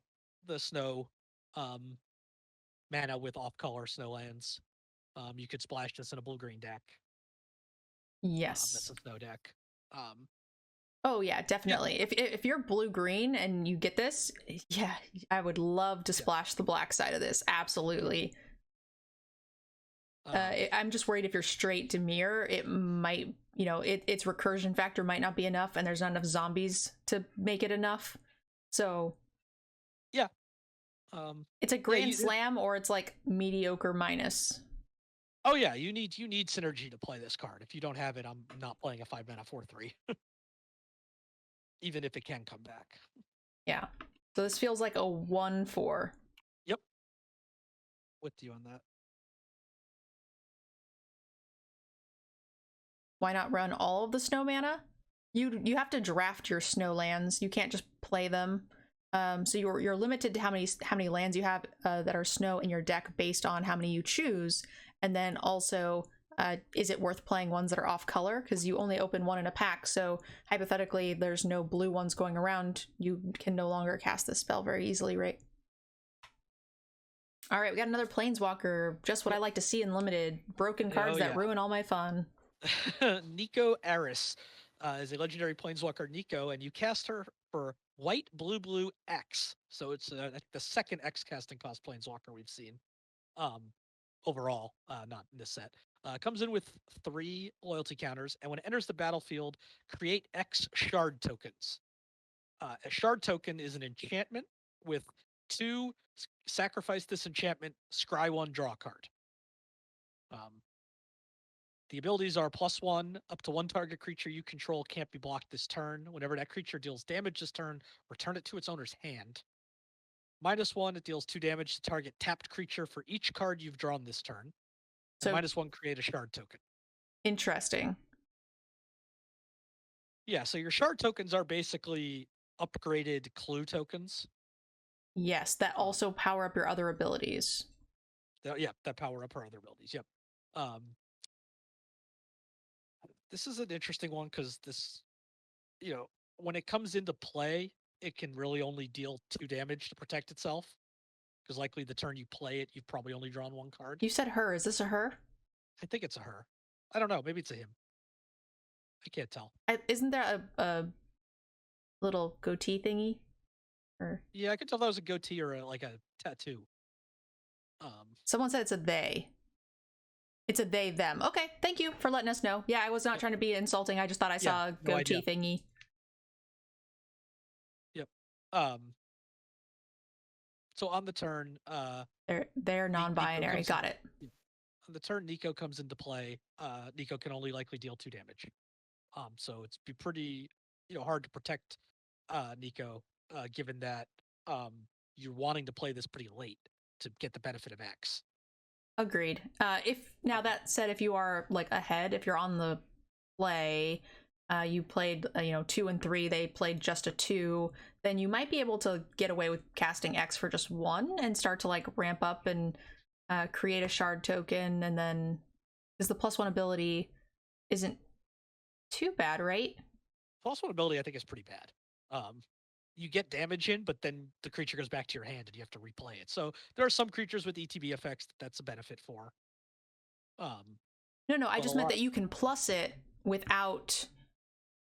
snow mana with off-color snow lands. You could splash this in a blue-green deck. Yes. That's a snow deck. Oh yeah, definitely. Yeah. If you're blue-green and you get this, yeah, I would love to splash the black side of this. Absolutely. I'm just worried if you're straight to mirror, it might, its recursion factor might not be enough, and there's not enough zombies to make it enough. So, yeah, it's a grand slam, or it's like mediocre minus. Oh yeah, you need synergy to play this card. If you don't have it, I'm not playing a 5 mana 4/3, even if it can come back. Yeah. So this feels like a 1/4. Yep. With you on that. Why not run all of the snow mana? You have to draft your snow lands. You can't just play them. So you're limited to how many lands you have that are snow in your deck based on how many you choose, and then also is it worth playing ones that are off color, because you only open 1 in a pack. So hypothetically, there's no blue ones going around. You can no longer cast this spell very easily, right? All right, we got another Planeswalker. Just what I like to see in limited. Broken cards that ruin all my fun. Nico Aris is a legendary Planeswalker Nico, and you cast her for white, blue, X. So it's the second X casting cost Planeswalker we've seen overall, not in this set. Comes in with 3 loyalty counters, and when it enters the battlefield, create X shard tokens. A shard token is an enchantment with 2 sacrifice this enchantment, scry 1, draw a card. The abilities are +1, up to 1 target creature you control can't be blocked this turn. Whenever that creature deals damage this turn, return it to its owner's hand. -1, it deals 2 damage to target tapped creature for each card you've drawn this turn. So -1, create a shard token. Interesting. Yeah, so your shard tokens are basically upgraded clue tokens. Yes, that also power up your other abilities. That power up her other abilities. Yep. This is an interesting one because this, when it comes into play, it can really only deal 2 damage to protect itself. Because likely the turn you play it, you've probably only drawn 1 card. You said her. Is this a her? I think it's a her. I don't know. Maybe it's a him. I can't tell. Isn't there a little goatee thingy? Or Yeah, I could tell that was a goatee or like a tattoo. someone said it's a they. It's a they them. Okay, thank you for letting us know. Yeah, I was not trying to be insulting. I just thought I saw a goatee thingy. Yep. So on the turn, they're non-binary. Got it. On the turn Nico comes into play. Nico can only likely deal 2 damage. So it's be pretty, hard to protect Nico, given that you're wanting to play this pretty late to get the benefit of X. Agreed. Now that said, if you are like ahead, if you're on the play, you played 2 and 3, they played just a 2, then you might be able to get away with casting X for just 1 and start to like ramp up and create a shard token, and then because the +1 ability isn't too bad, right? +1 ability I think is pretty bad. You get damage in, but then the creature goes back to your hand and you have to replay it. So there are some creatures with ETB effects that's a benefit for. No, I just meant that you can plus it without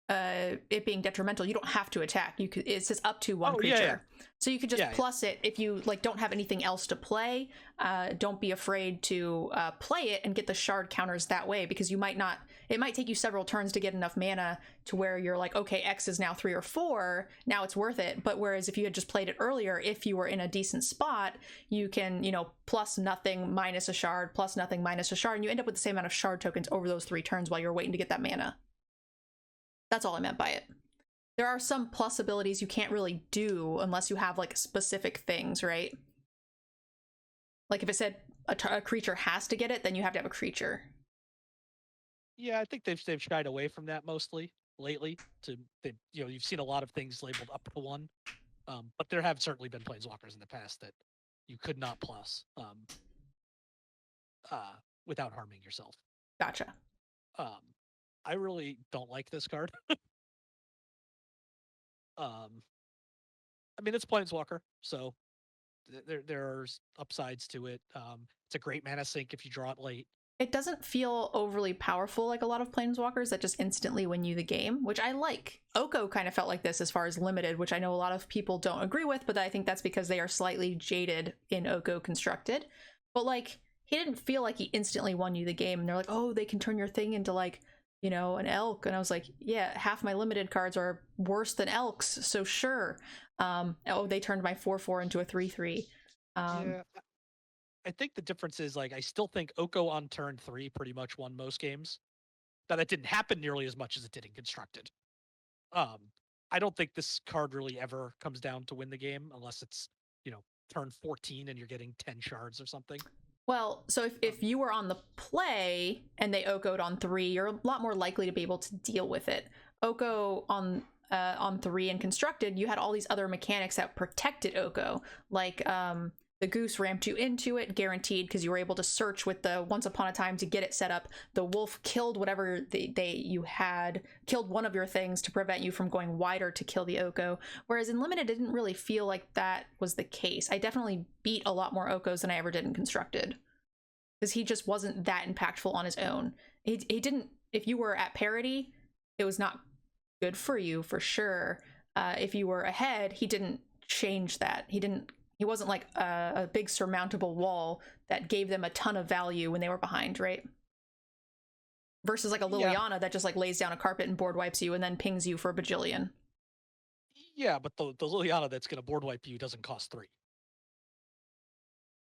it being detrimental. You don't have to attack. It says up to 1 creature. Yeah. So you could just plus it if you like don't have anything else to play. Don't be afraid to play it and get the shard counters that way, because you might not. It might take you several turns to get enough mana to where you're like, okay, X is now 3 or 4. Now it's worth it. But whereas if you had just played it earlier, if you were in a decent spot, you can plus nothing minus a shard, plus nothing minus a shard, and you end up with the same amount of shard tokens over those 3 turns while you're waiting to get that mana. That's all I meant by it. There are some plus abilities you can't really do unless you have like specific things, right? Like if it said a creature has to get it, then you have to have a creature. Yeah, I think they've shied away from that mostly lately. You've seen a lot of things labeled up to 1, but there have certainly been planeswalkers in the past that you could not plus without harming yourself. Gotcha. I really don't like this card. I mean, it's Planeswalker, so there's upsides to it. It's a great mana sink if you draw it late. It doesn't feel overly powerful like a lot of Planeswalkers that just instantly win you the game, which I like. Oko kind of felt like this as far as limited, which I know a lot of people don't agree with, but I think that's because they are slightly jaded in Oko Constructed. But like, he didn't feel like he instantly won you the game, and they're like, oh, they can turn your thing into like, an elk. And I was like, yeah, half my limited cards are worse than elks, so sure. They turned my 4/4 into a 3/3. Yeah. I think the difference is, like, I still think Oko on turn 3 pretty much won most games. Now, that didn't happen nearly as much as it did in Constructed. I don't think this card really ever comes down to win the game unless it's, turn 14 and you're getting 10 shards or something. Well, so if you were on the play and they Oko'd on 3, you're a lot more likely to be able to deal with it. Oko on 3 and Constructed, you had all these other mechanics that protected Oko, like the goose ramped you into it, guaranteed, because you were able to search with the Once Upon a Time to get it set up. The wolf killed whatever you had, killed one of your things to prevent you from going wider to kill the Oko. Whereas in Limited, it didn't really feel like that was the case. I definitely beat a lot more Okos than I ever did in Constructed, because he just wasn't that impactful on his own. He didn't, if you were at parity, it was not good for you, for sure. If you were ahead, he didn't change that. He wasn't like a big surmountable wall that gave them a ton of value when they were behind, right? Versus like a Liliana that just like lays down a carpet and board wipes you and then pings you for a bajillion. Yeah, but the Liliana that's going to board wipe you doesn't cost 3.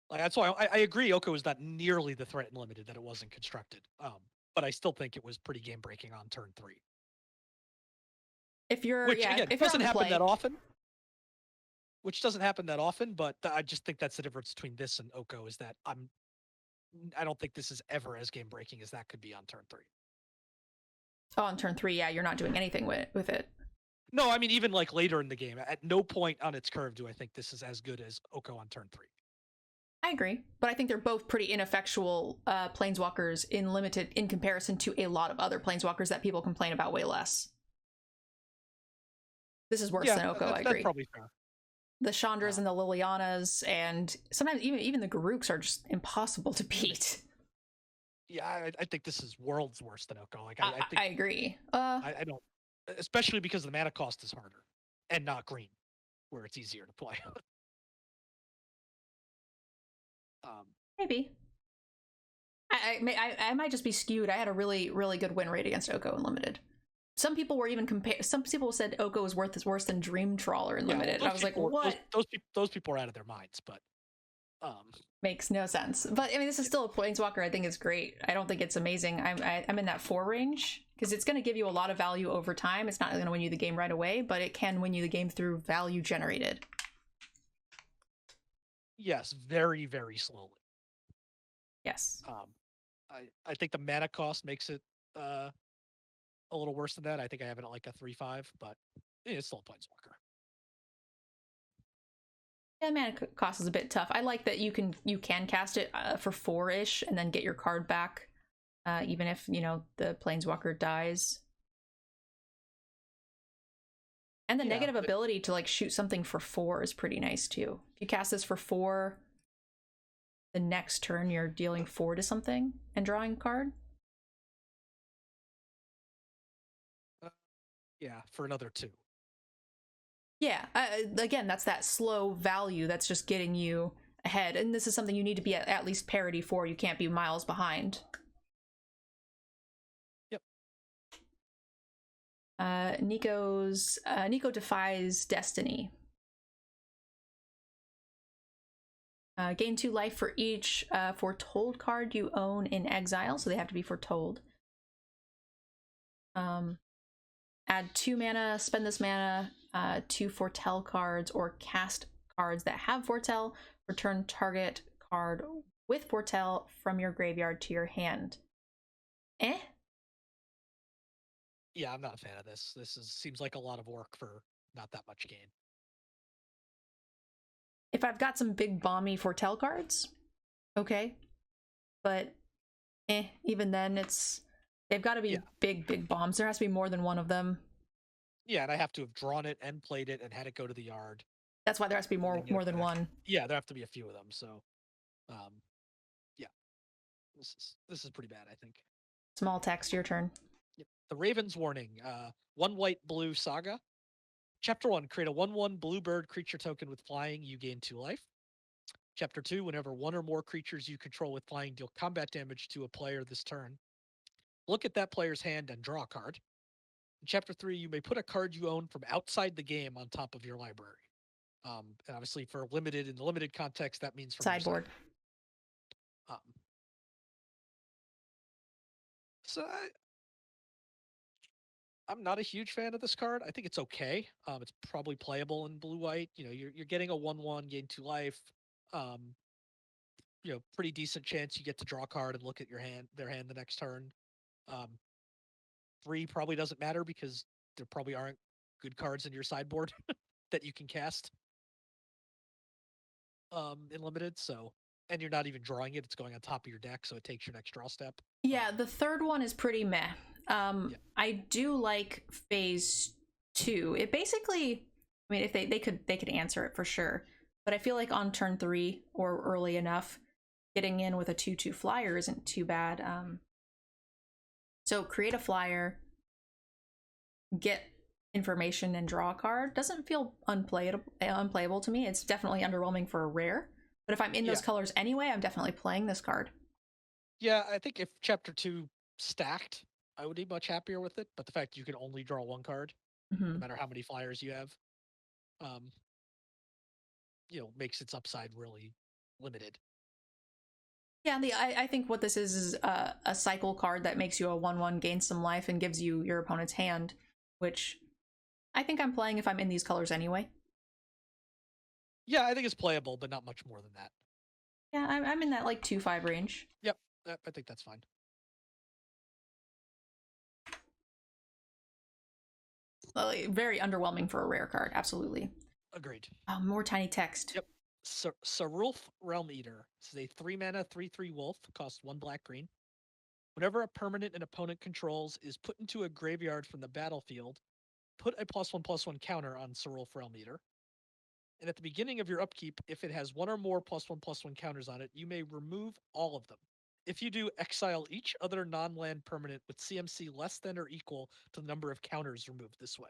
Like, that's why I agree Oko is not nearly the threat in Limited that it was in Constructed. But I still think it was pretty game breaking on turn 3. If you're, Which, again, if doesn't happen that often. Which doesn't happen that often, but I just think that's the difference between this and Oko, is that I don't think this is ever as game breaking as that could be on turn 3. Oh, on turn 3, yeah, you're not doing anything with it. No, I mean, even like later in the game, at no point on its curve do I think this is as good as Oko on turn 3. I agree, but I think they're both pretty ineffectual planeswalkers in Limited in comparison to a lot of other planeswalkers that people complain about way less. This is worse Yeah, than Oko, I that's agree. probably fair. The Chandras and the Lilianas, and sometimes even the Garuks are just impossible to beat. Yeah, I think this is worlds worse than Oko. Like I, I think I agree. I don't, especially because the mana cost is harder and not green, where it's easier to play. um, Maybe. I might just be skewed. I had a really good win rate against Oko in limited. Some people were even some people said Oko was worse than Dream Trawler in limited. Well, and I was like, what? Those people are out of their minds, but Makes no sense. But I mean, this is still a planeswalker. I think it's great. I don't think it's amazing. I'm in that 4 range because it's going to give you a lot of value over time. It's not going to win you the game right away, but it can win you the game through value generated. yes, very very slowly. Yes. I think the mana cost makes it a little worse than that. I think I have it at like a 3/5, but it's still a planeswalker. Yeah, mana cost is a bit tough. I like that you can cast it for 4-ish and then get your card back, even if the planeswalker dies. And the negative ability to like shoot something for 4 is pretty nice too. If you cast this for 4, the next turn you're dealing 4 to something and drawing a card. Yeah, for another 2. Yeah, again, that's that slow value that's just getting you ahead. And this is something you need to be at least parity for. You can't be miles behind. Yep. Nico defies destiny. Gain 2 life for each foretold card you own in exile, so they have to be foretold. Add 2 mana, spend this mana, 2 foretell cards, or cast cards that have foretell. Return target card with foretell from your graveyard to your hand. Yeah, I'm not a fan of this. Seems like a lot of work for not that much gain. If I've got some big bomby foretell cards, okay. But even then they've got to be big bombs. There has to be more than one of them. Yeah, and I have to have drawn it and played it and had it go to the yard. That's why there has to be more than one. Yeah, there have to be a few of them. So, yeah, this is pretty bad, I think. Small text, your turn. Yep. The Raven's Warning. 1 white blue Saga. Chapter 1, create a 1/1 bluebird creature token with flying. You gain 2 life. Chapter 2, whenever 1 or more creatures you control with flying deal combat damage to a player this turn, look at that player's hand and draw a card. In Chapter 3, you may put a card you own from outside the game on top of your library. And obviously, in the limited context, that means from sideboard. So I'm not a huge fan of this card. I think it's okay. It's probably playable in blue-white. You're getting a 1/1, gain 2 life. Pretty decent chance you get to draw a card and look at their hand the next turn. 3 probably doesn't matter because there probably aren't good cards in your sideboard that you can cast in limited. So, and you're not even drawing it; it's going on top of your deck, so it takes your next draw step. Yeah, the third one is pretty meh. I do like phase 2. It basically, I mean, if they could answer it for sure, but I feel like on turn 3 or early enough, getting in with a 2/2 flyer isn't too bad. So create a flyer, get information, and draw a card. Doesn't feel unplayable to me. It's definitely underwhelming for a rare, but if I'm in those colors anyway, I'm definitely playing this card. Yeah, I think if Chapter 2 stacked, I would be much happier with it. But the fact you can only draw 1 card, no matter how many flyers you have, makes its upside really limited. Yeah, I think what this is a cycle card that makes you a 1/1, gain some life, and gives you your opponent's hand, which I think I'm playing if I'm in these colors anyway. Yeah, I think it's playable, but not much more than that. Yeah, I'm in that like 2/5 range. Yep, I think that's fine. Very underwhelming for a rare card, absolutely. Agreed. More tiny text. Yep. Sarulf Realm Eater. This is a 3-mana 3/3 wolf. Costs 1 black-green. Whenever a permanent an opponent controls is put into a graveyard from the battlefield, put a +1/+1 counter on Cerule Frailmeter. And at the beginning of your upkeep, if it has one or more +1/+1 counters on it, you may remove all of them. If you do, exile each other non-land permanent with CMC less than or equal to the number of counters removed this way.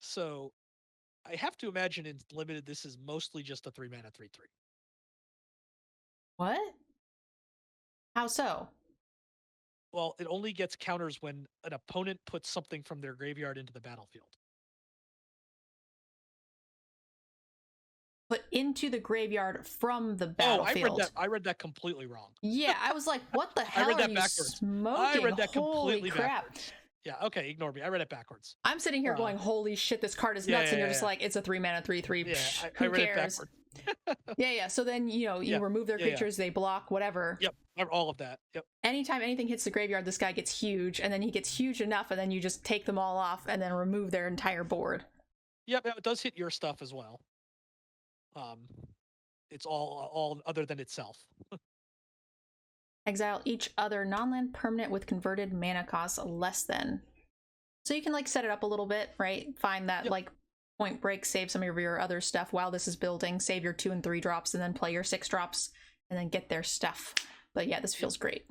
So I have to imagine in limited, this is mostly just a 3-mana 3/3. What? How so? Well, it only gets counters when an opponent puts something from their graveyard into the battlefield. Put into the graveyard from the Oh, battlefield. I read that completely wrong. Yeah, I was like, what the hell read are that you backwards. smoking? I read that Holy completely crap. backwards. Yeah, okay, ignore me. I read it backwards. I'm sitting here going, holy shit, this card is nuts, and you're just like, it's a 3-mana 3/3. Yeah, Who I read cares? it backwards. Yeah. So then, you remove their creatures, they block, whatever. Yep, all of that. Yep. Anytime anything hits the graveyard, this guy gets huge, and then he gets huge enough, and then you just take them all off and then remove their entire board. Yep, it does hit your stuff as well. It's all other than itself. Exile each other non-land permanent with converted mana cost less than. So you can like set it up a little bit, right? Find that like point break, save some of your other stuff while this is building, save your 2 and 3 drops, and then play your 6 drops, and then get their stuff. But yeah, this feels great.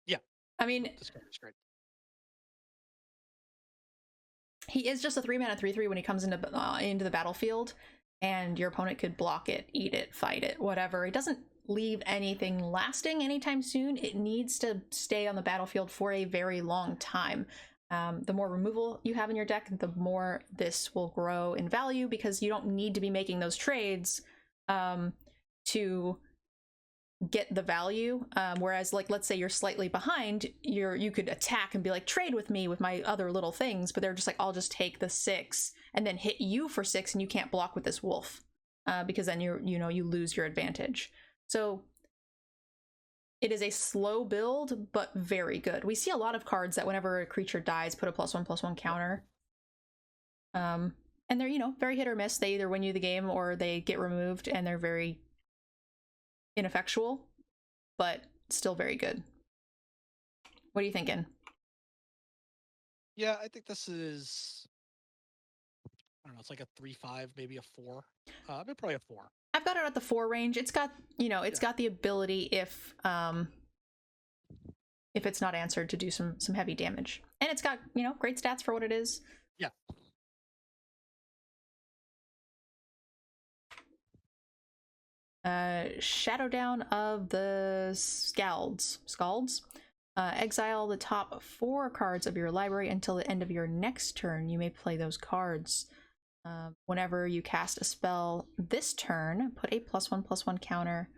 Yeah. I mean, this card is great. He is just a 3-mana 3/3 when he comes into the battlefield, and your opponent could block it, eat it, fight it, whatever. It doesn't leave anything lasting anytime soon. It needs to stay on the battlefield for a very long time. The more removal you have in your deck, the more this will grow in value, because you don't need to be making those trades to get the value. Whereas, like, let's say you're slightly behind, you could attack and be like, trade with me with my other little things, but they're just like, I'll just take the 6 and then hit you for 6, and you can't block with this wolf, because then you lose your advantage. So it is a slow build, but very good. We see a lot of cards that whenever a creature dies, put a +1/+1 counter. And they're, very hit or miss. They either win you the game or they get removed, and they're very ineffectual, but still very good. What are you thinking? Yeah, I think this is, I don't know, it's like a 3/5, maybe a 4. Maybe probably a 4. I've got it at the 4 range. It's got, it's got the ability if it's not answered to do some heavy damage. And it's got, great stats for what it is. Yeah. Shadowdown of the Scalds. Exile the top 4 cards of your library until the end of your next turn. You may play those cards. Whenever you cast a spell this turn, put a +1/+1 counter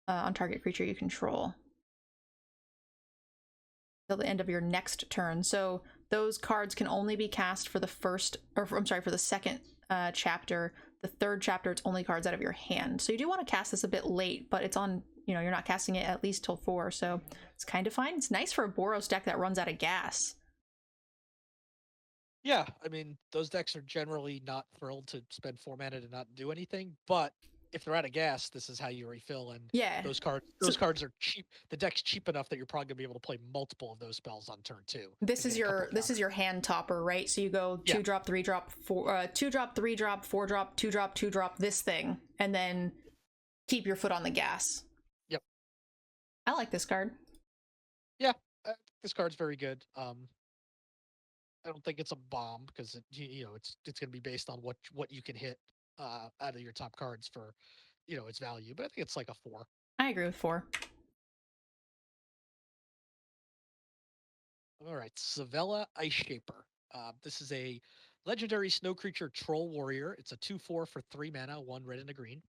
on target creature you control till the end of your next turn. So those cards can only be cast for the for the second chapter. The third chapter, it's only cards out of your hand. So you do want to cast this a bit late, but it's on, you're not casting it at least till 4, so it's kind of fine. It's nice for a Boros deck that runs out of gas. Yeah, I mean, those decks are generally not thrilled to spend 4 mana to not do anything, but if they're out of gas, this is how you refill, and those cards are cheap. The deck's cheap enough that you're probably gonna be able to play multiple of those spells on turn 2. This is your hand topper, right? So you go 2 drop, 3 drop, 4 2 drop, 3 drop, 4 drop, 2 drop, 2 drop this thing, and then keep your foot on the gas. Yep. I like this card. Yeah, this card's very good. I don't think it's a bomb, because it's going to be based on what you can hit out of your top cards for its value, but I think it's like a 4. I agree with 4. All right, Savella Ice Shaper. This is a legendary snow creature troll warrior. It's a 2/4 for 3 mana, 1 red and a green.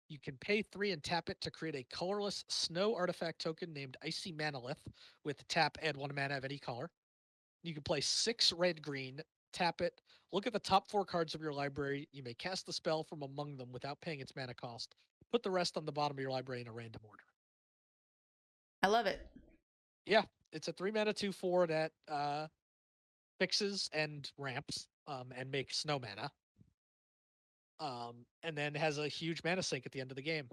You can pay 3 and tap it to create a colorless snow artifact token named Icy Manalith with tap, add 1 mana of any color. You can play 6 red-green, tap it, look at the top 4 cards of your library. You may cast the spell from among them without paying its mana cost. Put the rest on the bottom of your library in a random order. I love it. Yeah, it's a 3 mana 2/4 that fixes and ramps and makes snow mana. And then has a huge mana sink at the end of the game,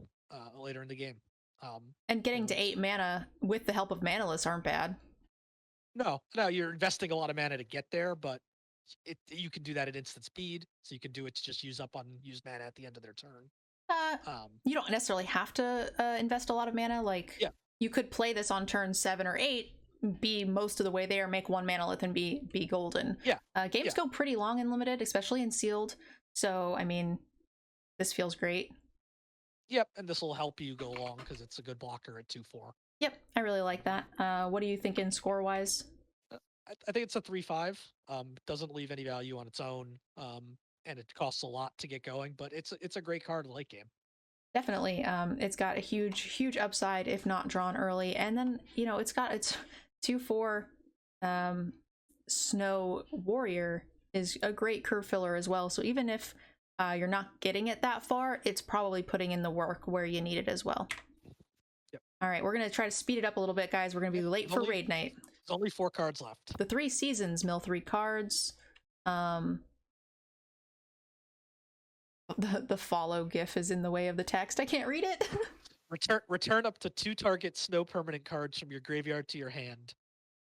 later in the game. And getting to 8 mana with the help of Manaless aren't bad. No, you're investing a lot of mana to get there, but you can do that at instant speed, so you can do it to just use up unused mana at the end of their turn. You don't necessarily have to invest a lot of mana. Like, Yeah. you could play this on turn 7 or 8, be most of the way there, make 1 manalith, and be golden. Yeah. Games go pretty long in limited, especially in sealed. So, I mean, this feels great. Yep, and this will help you go long because it's a good blocker at 2/4. Yep, I really like that. What are you thinking score-wise? I think it's a 3/5. Doesn't leave any value on its own, and it costs a lot to get going, but it's a great card late game. Definitely. It's got a huge upside if not drawn early, and then it's got its 2/4 Snow Warrior is a great curve filler as well. So even if you're not getting it that far, it's probably putting in the work where you need it as well. Yep. All right, we're gonna try to speed it up a little bit, guys. We're gonna be late for raid night. There's only 4 cards left. The 3 seasons mill 3 cards. The follow gif is in the way of the text. I can't read it. Return up to 2 target snow permanent cards from your graveyard to your hand,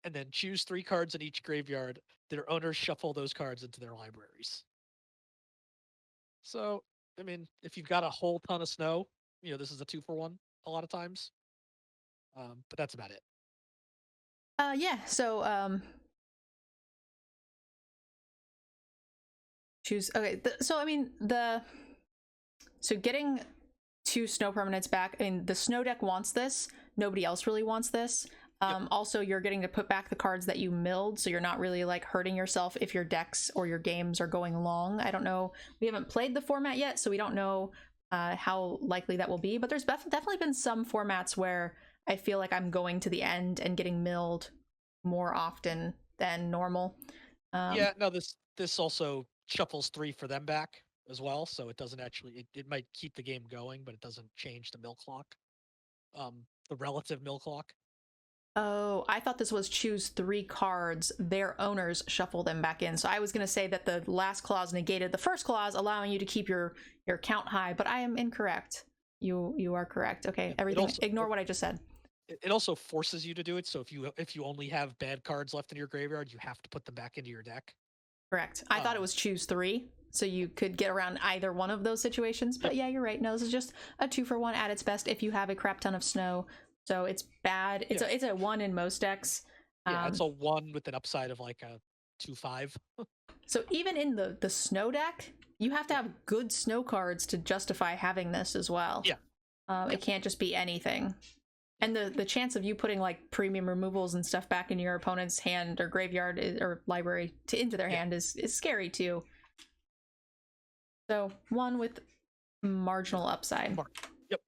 and then choose 3 cards in each graveyard. Their owners shuffle those cards into their libraries. So, I mean, if you've got a whole ton of snow, this is a 2-for-1 a lot of times. But that's about it. Yeah. So choose. Okay. So getting 2 snow permanents back. I mean, the snow deck wants this. Nobody else really wants this. Also, you're getting to put back the cards that you milled, so you're not really like hurting yourself if your decks or your games are going long. I don't know. We haven't played the format yet, so we don't know how likely that will be. But there's definitely been some formats where I feel like I'm going to the end and getting milled more often than normal. This also shuffles 3 for them back as well, so it doesn't actually. It might keep the game going, but it doesn't change the mill clock. The relative mill clock. Oh, I thought this was choose 3 cards, their owners shuffle them back in. So I was going to say that the last clause negated the first clause, allowing you to keep your count high, but I am incorrect. You are correct. Okay, everything. Ignore what I just said. It also forces you to do it. So if you only have bad cards left in your graveyard, you have to put them back into your deck. Correct. I thought it was choose 3, so you could get around either one of those situations. But yeah, you're right. No, this is just a 2-for-1 at its best if you have a crap ton of snow. So it's bad. It's a 1 in most decks. Yeah, it's a 1 with an upside of like a 2/5. So even in the snow deck, you have to have good snow cards to justify having this as well. Yeah. It can't just be anything. And the chance of you putting like premium removals and stuff back in your opponent's hand or graveyard or library into their hand is scary too. So 1 with marginal upside. Yep.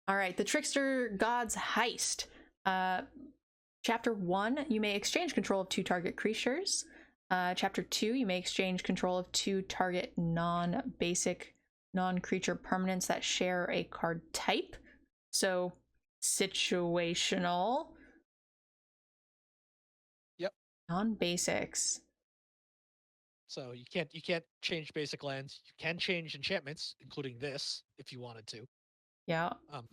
All right, the Trickster God's Heist. Chapter 1, you may exchange control of 2 target creatures. Chapter 2, you may exchange control of 2 target non-basic, non-creature permanents that share a card type. So situational. Yep. Non-basics. So you can't change basic lands. You can change enchantments, including this, if you wanted to. Yeah.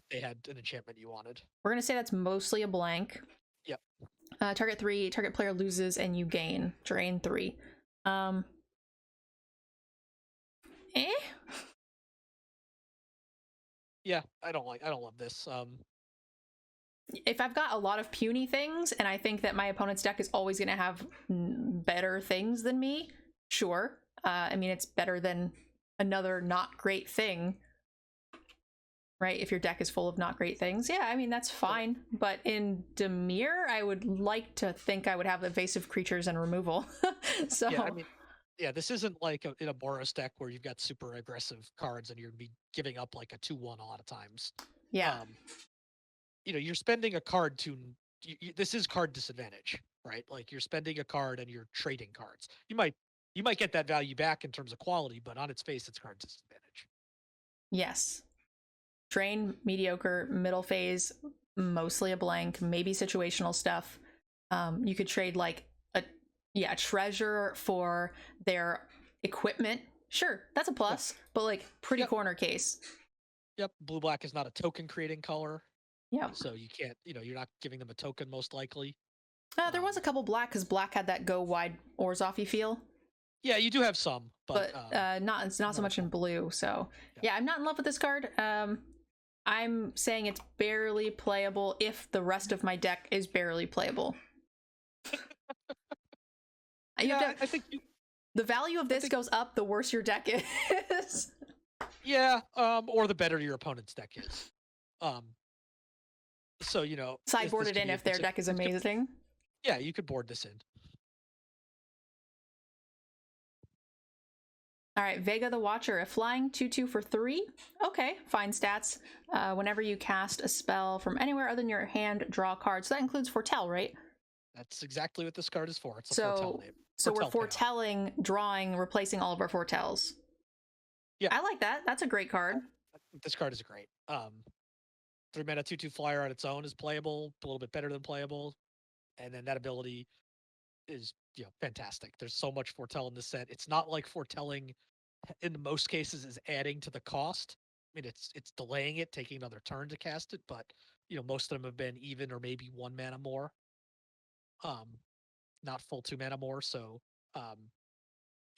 They had an enchantment you wanted. We're gonna say that's mostly a blank. Yep. Target player loses and you gain. Drain 3. Yeah, I don't love this. If I've got a lot of puny things and I think that my opponent's deck is always gonna have better things than me, sure. I mean, it's better than another not great thing, right? If your deck is full of not great things, yeah, I mean, that's fine. But in Dimir, I would like to think I would have evasive creatures and removal. So yeah, I mean, yeah, this isn't like in a Boros deck where you've got super aggressive cards and you're gonna be giving up like a 2/1 a lot of times. Yeah. You're spending a card to. This is card disadvantage, right? Like you're spending a card and you're trading cards. You might get that value back in terms of quality, but on its face, it's card disadvantage. Yes. Drain, mediocre, middle phase, mostly a blank, maybe situational stuff. You could trade like a treasure for their equipment. Sure, that's a plus, but like pretty corner case. Yep, blue-black is not a token creating color. Yeah. So you can't, you're not giving them a token most likely. There was a couple black, because black had that go wide Orzhov-y feel. Yeah, you do have some, but not so much in blue. So yeah, I'm not in love with this card. I'm saying it's barely playable if the rest of my deck is barely playable. I think the value of this goes up the worse your deck is. Yeah, or the better your opponent's deck is. So sideboard it in if their deck is amazing. Yeah, you could board this in. All right, Vega the Watcher, a flying 2/2 for 3. Okay, fine stats. Whenever you cast a spell from anywhere other than your hand, draw a card. So that includes foretell, right? That's exactly what this card is for. It's a foretell name. So we're foretelling, drawing, replacing all of our foretells. Yeah, I like that. That's a great card. This card is great. 3 mana 2/2 flyer on its own is playable, a little bit better than playable, and then that ability is fantastic. There's so much foretell in this set. It's not like foretelling in most cases is adding to the cost. I mean, it's delaying it, taking another turn to cast it, but most of them have been even or maybe 1 mana more. Not full 2 mana more, so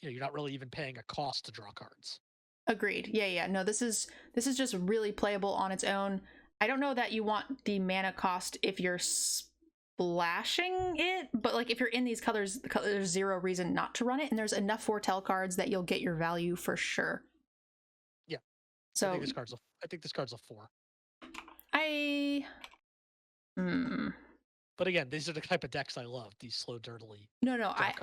you're not really even paying a cost to draw cards. Agreed. Yeah. No, this is just really playable on its own. I don't know that you want the mana cost if you're splashing it, but like if you're in these colors, there's zero reason not to run it, and there's enough foretell cards that you'll get your value for sure. Yeah. So I think this card's a 4. But again, these are the type of decks I love. These slow, dirtily. I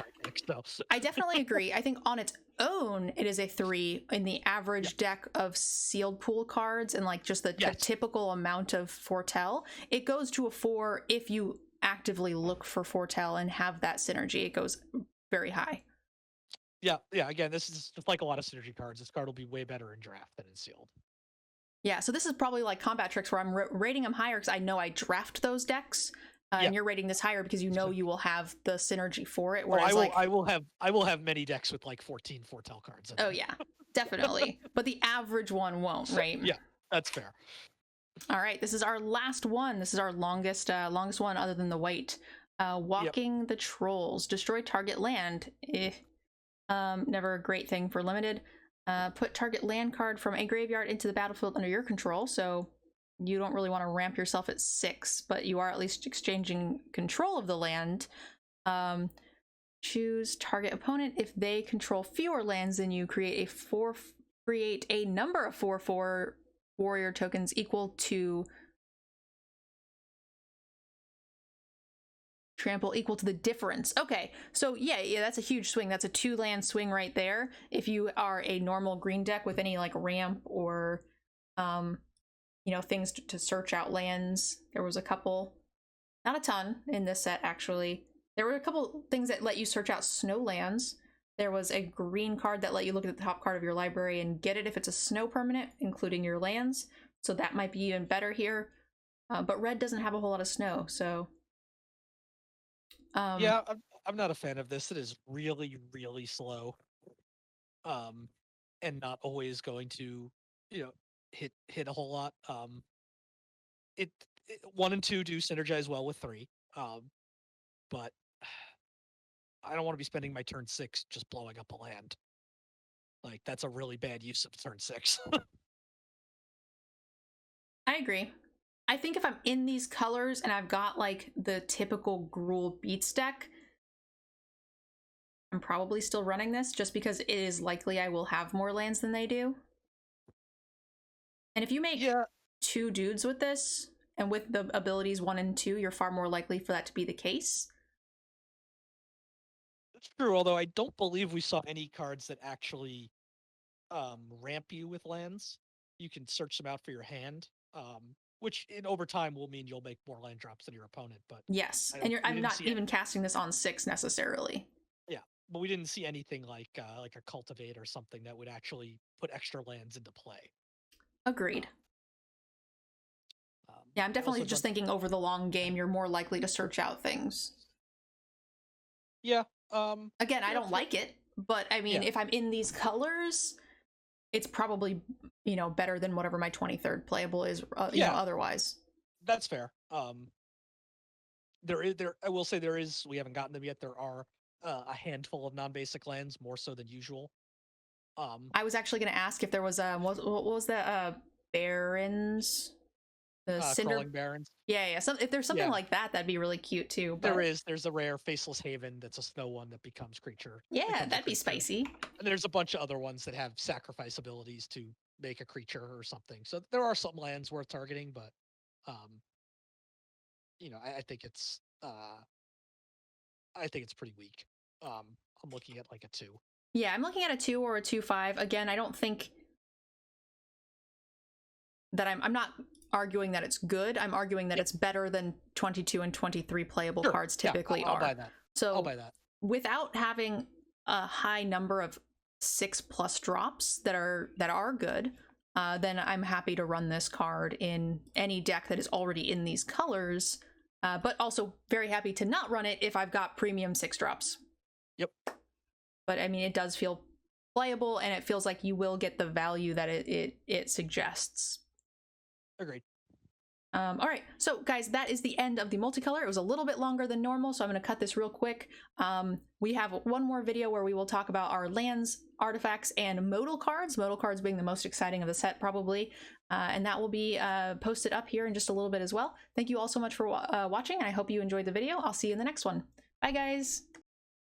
definitely agree. I think on its own, it is a 3 in the average deck of sealed pool cards and like just the typical amount of foretell. It goes to a 4 if you actively look for foretell and have that synergy. It goes very high. Yeah. Again, this is just like a lot of synergy cards. This card will be way better in draft than in sealed. Yeah, so this is probably like combat tricks where I'm rating them higher because I know I draft those decks. And you're rating this higher because you will have the synergy for it. Whereas I will have many decks with like 14 foretell cards. Oh yeah, definitely. But the average one won't, right? Yeah, that's fair. All right, this is our last one. This is our longest one other than the white. Walking the Trolls. Destroy target land. Never a great thing for limited. Put target land card from a graveyard into the battlefield under your control. So you don't really want to ramp yourself at 6, but you are at least exchanging control of the land. Choose target opponent. If they control fewer lands than you, create a number of 4/4 warrior tokens equal to trample equal to the difference. Okay, so yeah, that's a huge swing. That's a 2-land swing right there. If you are a normal green deck with any like ramp or things to search out lands. There was a couple, not a ton in this set actually. There were a couple things that let you search out snow lands. There was a green card that let you look at the top card of your library and get it if it's a snow permanent, including your lands. So that might be even better here. But red doesn't have a whole lot of snow, so. Yeah, I'm not a fan of this. It is really, really slow. And not always going to, hit a whole lot. It 1 and 2 do synergize well with 3. But I don't want to be spending my turn 6 just blowing up a land. Like that's a really bad use of turn 6. I agree. I think if I'm in these colors and I've got like the typical Gruul Beats deck, I'm probably still running this just because it is likely I will have more lands than they do. And if you make 2 dudes with this, and with the abilities 1 and 2, you're far more likely for that to be the case. That's true, although I don't believe we saw any cards that actually ramp you with lands. You can search them out for your hand, which over time will mean you'll make more land drops than your opponent. But yes, and I'm not even casting this on 6 necessarily. Yeah, but we didn't see anything like a Cultivate or something that would actually put extra lands into play. Agreed. Yeah, I'm definitely just thinking over the long game, you're more likely to search out things. Yeah. Again, I don't like it, but I mean, if I'm in these colors, it's probably, better than whatever my 23rd playable is, otherwise. That's fair. I will say there is. We haven't gotten them yet. There are a handful of non-basic lands, more so than usual. I was actually going to ask if there was what was that Barons, the Cinder Crawling Barrens. Yeah. So if there's something like that, that'd be really cute too. But... There's a rare Faceless Haven that's a snow one that becomes creature. Yeah, that'd be spicy. And there's a bunch of other ones that have sacrifice abilities to make a creature or something. So there are some lands worth targeting, but I think it's pretty weak. I'm looking at like a 2. Yeah, I'm looking at a 2 or a 2/5. Again, I don't think that I'm not arguing that it's good. I'm arguing that it's better than 22 and 23 playable cards typically I'll are. buy that. So I'll buy that. Without having a high number of 6+ drops that are good, then I'm happy to run this card in any deck that is already in these colors, but also very happy to not run it if I've got premium 6 drops. Yep. But I mean, it does feel playable, and it feels like you will get the value that it suggests. Agreed. All right, so guys, that is the end of the multicolor. It was a little bit longer than normal, so I'm going to cut this real quick. We have one more video where we will talk about our lands, artifacts, and modal cards being the most exciting of the set probably, and that will be posted up here in just a little bit as well. Thank you all so much for watching, and I hope you enjoyed the video. I'll see you in the next one. Bye guys!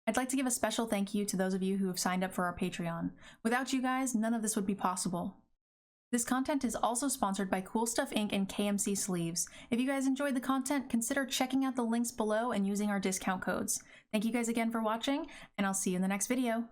I'd like to give a special thank you to those of you who have signed up for our Patreon. Without you guys, none of this would be possible. This content is also sponsored by Cool Stuff Inc. and KMC Sleeves. If you guys enjoyed the content, consider checking out the links below and using our discount codes. Thank you guys again for watching, and I'll see you in the next video.